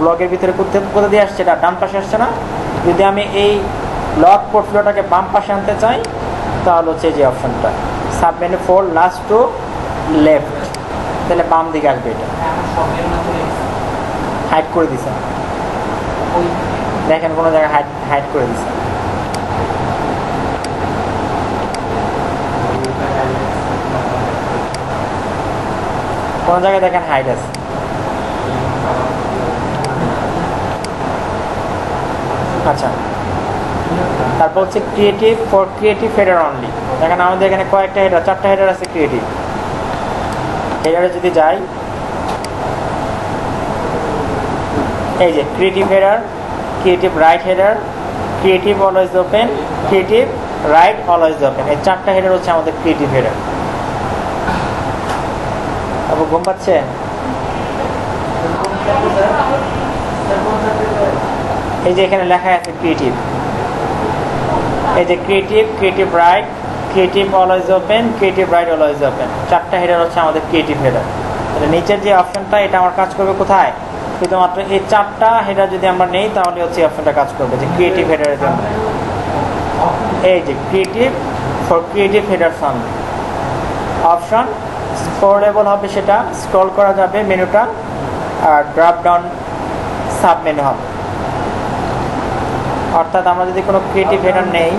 ব্লগের ভিতরে কোথা দিয়ে আসছে, এটা ডান পাশে আসছে না। যদি আমি এই ব্লগ পোর্টফোলিওটাকে বাম পাশে আনতে চাই তাহলে হচ্ছে যে অপশনটা sub menu for last to left, তাহলে বাম দিকে আসবে। এটা হাইড করে দিছে, দেখেন কোনো জায়গায় হাইড করে দিছে। কোন জায়গায় দেখেন হাইড আছে। আচ্ছা, তারপর হচ্ছে creative for creative header only. দেখেন আমাদের এখানে কয়েকটা হেডার, 4টা হেডার আছে ক্রিয়েটিভ হেডারে। যদি যাই, এই যে creative header, creative right header, creative always open, creative right always open, এই 4টা হেডার হচ্ছে আমাদের ক্রিয়েটিভ হেডার। তারপর ঘুম পাচ্ছে? এই যে এখানে লেখা আছে ক্রিয়েটিভ, এই যে creative, creative right, creative always open, creative right always open, 4টা হেডার হচ্ছে আমাদের ক্রিয়েটিভ হেডার। তাহলে নিচের যে অপশনটা, এটা আমার কাজ করবে কোথায়? শুধুমাত্র এই 4টা হেডার যদি আমরা নেই, তাহলে হচ্ছে অপশনটা কাজ করবে, যে ক্রিয়েটিভ হেডারের জন্য। এই যে creative for creative header only option scrollable হবে, সেটা স্ক্রল করা যাবে মেনুটা, আর ড্রপ ডাউন সাব মেনু হবে। অর্থাৎ আমরা যদি কোনো ক্রিয়েটিভ হেডার নেই,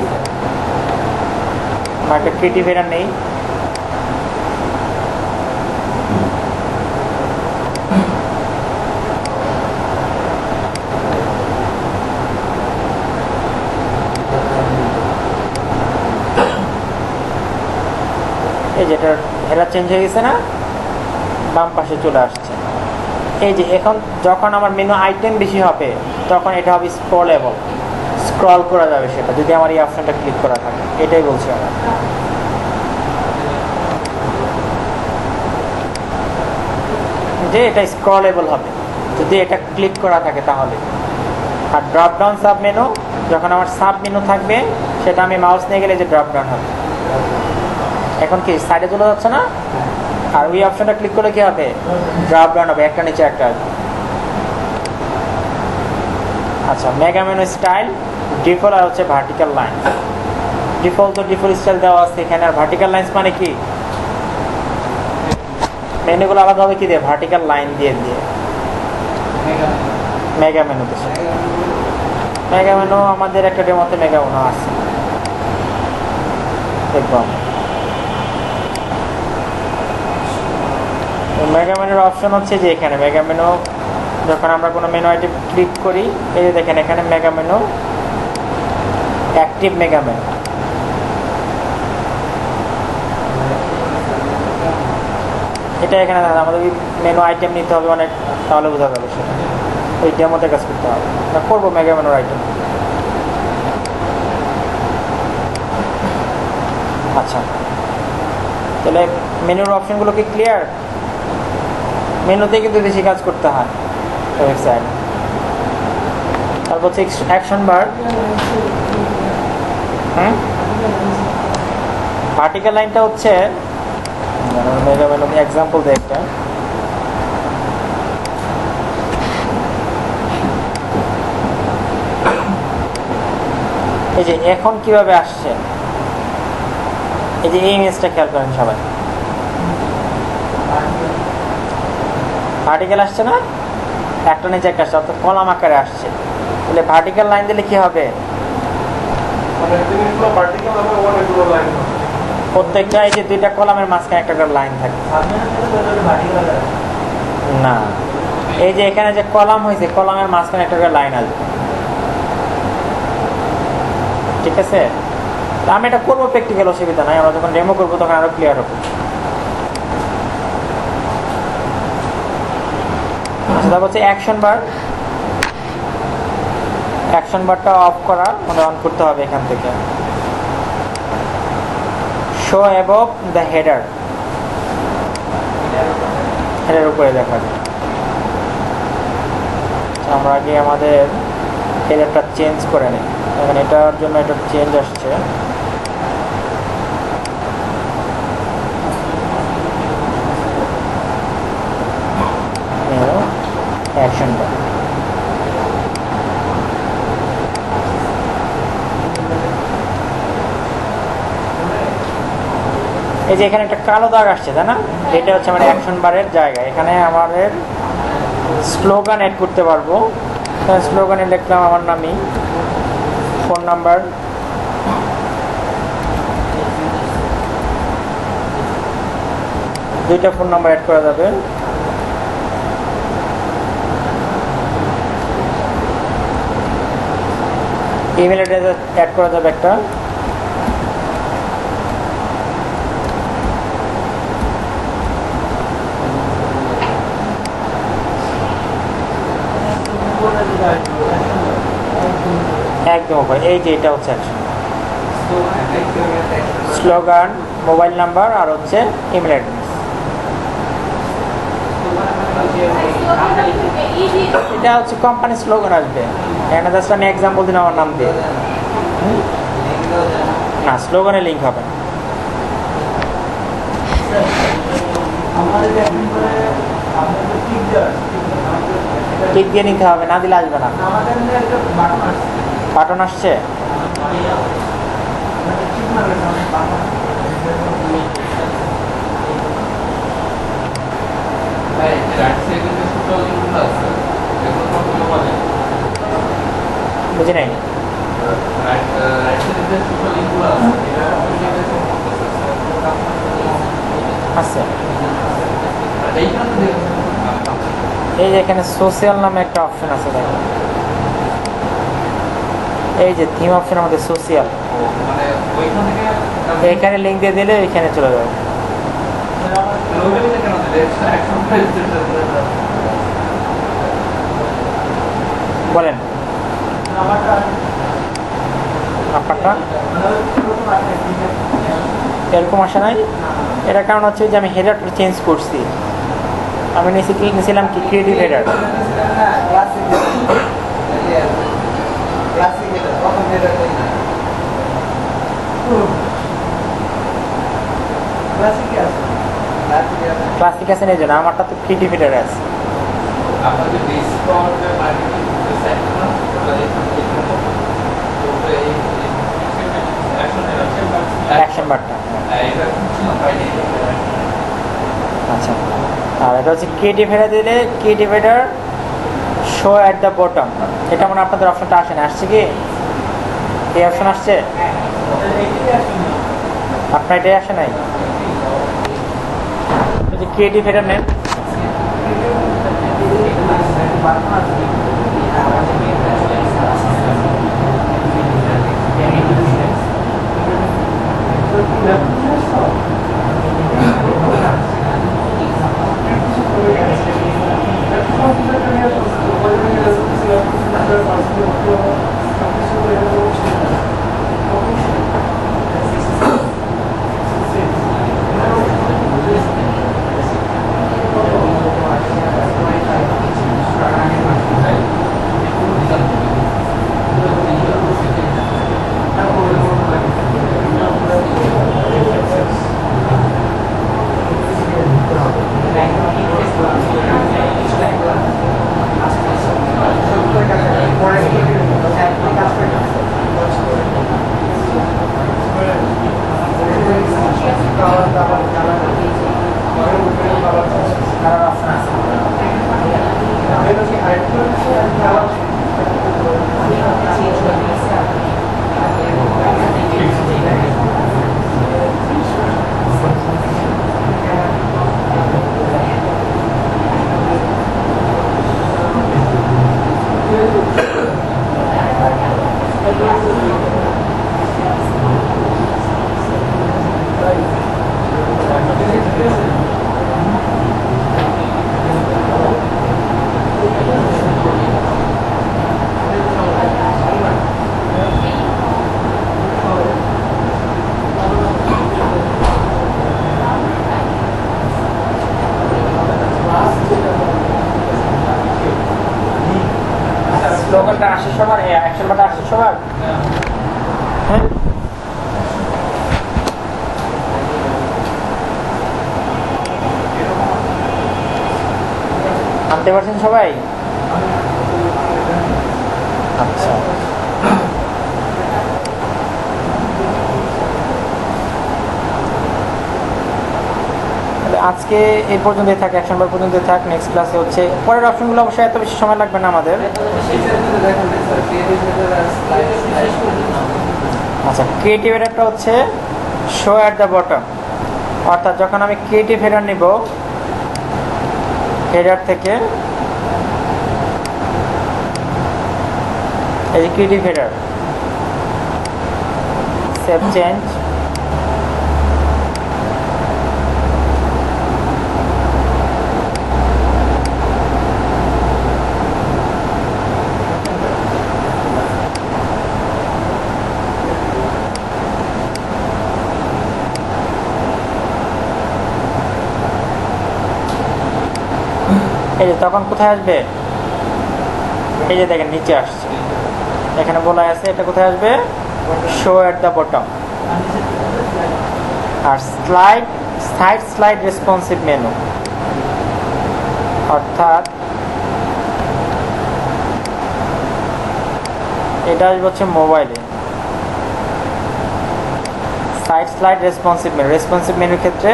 একটা ক্রিয়েটিভ হেডার নেই, এই যেটা হেডার চেঞ্জ হয়ে গেছে না, বাম পাশে চলে আসছে। এই যে এখন যখন আমার মেনু আইটেম বেশি হবে, তখন এটা হবে স্ক্রলেবল, স্ক্রল করা যাবে সেটা, যদি আমার এই অপশনটা ক্লিক করা থাকে। এটাই বলছি আমরা, যে এটা স্ক্রলেবল হবে যদি এটা ক্লিক করা থাকে তাহলে। আর ড্রপ ডাউন সাব মেনু, যখন আমার সাব মেনু থাকবে, সেটা আমি মাউস নিয়ে গেলে যে ড্রপ ডাউন হবে। এখন কি সাইডে চলে যাচ্ছে না? আর ওই অপশনটা ক্লিক করলে কি হবে? ড্রপ ডাউন হবে, একটা নিচে একটা আসবে। আচ্ছা, মেগা মেনু স্টাইল, ডিফল্ট আর হচ্ছে ভার্টিক্যাল লাইন। ডিফল্ট তো ডিফল্ট স্টাইল দেওয়া আছে এখানে, আর ভার্টিক্যাল লাইন্স মানে কি? মেনুগুলো আলাদা হবে কি দিয়ে? ভার্টিক্যাল লাইন দিয়ে দিয়ে মেগা মেনুতে। মেগা মেনু আমাদের একটা ডেমোতে মেগা মেনু আছে, দেখব। মেগা মেনুর অপশন হচ্ছে যে এখানে মেগা মেনু, যখন আমরা কোনো মেনু আইটেম ক্লিক করি, এই যে দেখেন এখানে mega menu, active mega menu. এটা এখানে আমাদের মেনু আইটেম নিতে হবে অনেক, তাহলে বোঝা যাবে সেটা। এই ডেমোতে কাজ করতে হবে, করবো মেগা মেনুর আইটেম। আচ্ছা, তাহলে মেনুর অপশনগুলো কি ক্লিয়ার? মেনুতে কিন্তু বেশি কাজ করতে হয়। তারপর হচ্ছে অ্যাকশন বার, ভার্টিক্যাল লাইনটা হচ্ছে মেগা মেনু এক্সাম্পল দেয় একটা। এই যে এখন কিভাবে আসছে, এই যে এই ইমেজটা খেয়াল করেন সবাই, ভার্টিক্যাল আসছে না, একটা নিচে একটা আসছে, অর্থাৎ কলাম আকারে আসছে। তাহলে ভার্টিক্যাল লাইন দিলে কি হবে? প্রত্যেকটা এই যে 2টা কলামের মাঝখানে একটা করে লাইন থাকে না, এই যে এখানে যে কলাম হয়েছে, কলামের মাঝখানে একটা করে লাইন আসবে। ঠিক আছে, আমি এটা করবো প্র্যাকটিক্যাল, অসুবিধা নাই। আমরা যখন ডেমো করবো তখন আরো ক্লিয়ার হবে। তারপর হচ্ছে অ্যাকশন বার। অ্যাকশন বারটা অফ করা, মানে অন করতে হবে এখান থেকে। Show above the header, header উপরে দেখা যায়। আমরা আগে আমাদের হেডারটা চেঞ্জ করে নিই, এখন এটার জন্য এটা চেঞ্জ আসছে। অ্যাকশন বার, এই যে এখানে একটা কালো দাগ আসছে, তাই না? এটা হচ্ছে মানে অ্যাকশন বারের জায়গা। এখানে আমাদের স্লোগান অ্যাড করতে পারবো। স্লোগানে লিখলাম আমার নামই, ফোন নাম্বার, দুইটা ফোন নাম্বার অ্যাড করা যাবে। ইমেল অ্যাড্রেস অ্যাড করা যাবে একটা। একদম ভাই, এই যে এটা হচ্ছে অ্যাকশন, স্লোগান, মোবাইল নাম্বার আর হচ্ছে ইমেল অ্যাড্রেস। এটা হচ্ছে কোম্পানির স্লোগান আসবে। এখানে জাস্ট আমি এক্সাম্পল দিন আমার নাম দিয়ে। না, স্লোগানে লিঙ্ক হবে না। টিক দিয়ে নিতে হবে, না দিলে আসবে না। বাটন আসছে। বুঝি নাই। আচ্ছা, এই যে এখানে সোশ্যাল নামে একটা অপশন আছে, দেখো এই যে থিম অপশনের মধ্যে সোশ্যাল, এখানে লিঙ্ক দিয়ে দিলে এখানে চলে যাবে। বলেন আপনারটা এরকম আসে নাই। এটার কারণ হচ্ছে যে আমি হেডারটা চেঞ্জ করছি। আমি নিয়েছিলাম কি ক্রিয়েটিভ হেডার। ক্লাসিক আছে না, এই জন্য আমারটা তো ক্রিয়েটিভ হেডার আছে। অ্যাকশন বারটা, আচ্ছা। আর এটা হচ্ছে ক্রিয়েটিভ হেডার দিলে creative header show at the bottom. এটা মানে আপনাদের অপশনটা আসে না, আসছে কি এই অপশন আসছে? আপনার এটাই আসে নাই? ক্রিয়েটিভ হেডার নেন। স্লোগানটা আসে সবার, অ্যাকশন বারটা আসে সবার। হ্যাঁ, আনতে পারছেন সবাই? আচ্ছা, আজকে এই পর্যন্তই থাক, অ্যাকশন বার পর্যন্তই থাক। নেক্সট ক্লাসে হচ্ছে পরের অপশনগুলো অবশ্যই এত বেশি সময় লাগবে না আমাদের। আচ্ছা, ক্রিয়েটিভ হেডারটা হচ্ছে শো অ্যাট দ্য বটম, অর্থাৎ যখন আমি ক্রিয়েটিভ হেডার নিব, হেডার থেকে এই যে ক্রিয়েটিভ হেডার, সেভ চেঞ্জ, এই যে তখন কোথায় আসবে, এই যে দেখেন নিচে আসছে, এখানে বলা আছে এটা কোথায় আসবে, শো এট দ্য বটম। আর স্লাইড রেসপন্সিভ মেনু, অর্থাৎ এটা আসবে হচ্ছে মোবাইলে স্লাইড রেসপন্সিভ মেনুর ক্ষেত্রে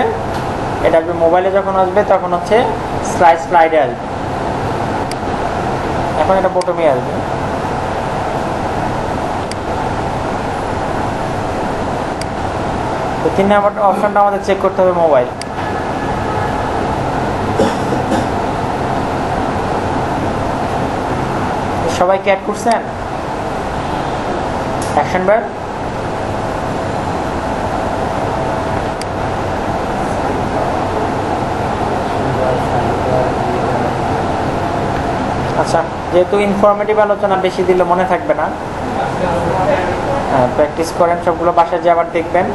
এটা আসবে মোবাইলে, যখন আসবে তখন হচ্ছে স্লাইডে আসবে, এখন এটা বটমে আসবে। তো 3 নম্বর অপশনটা আমাদের চেক করতে হবে মোবাইল। সবাই কি অ্যাড করছেন? অ্যাকশন বার, আচ্ছা যেহেতু ইনফরমেটিভ আলোচনা বেশি দিলে মনে থাকবে না, প্র্যাকটিস করেন, সবগুলো বাসায় যে আবার দেখবেন।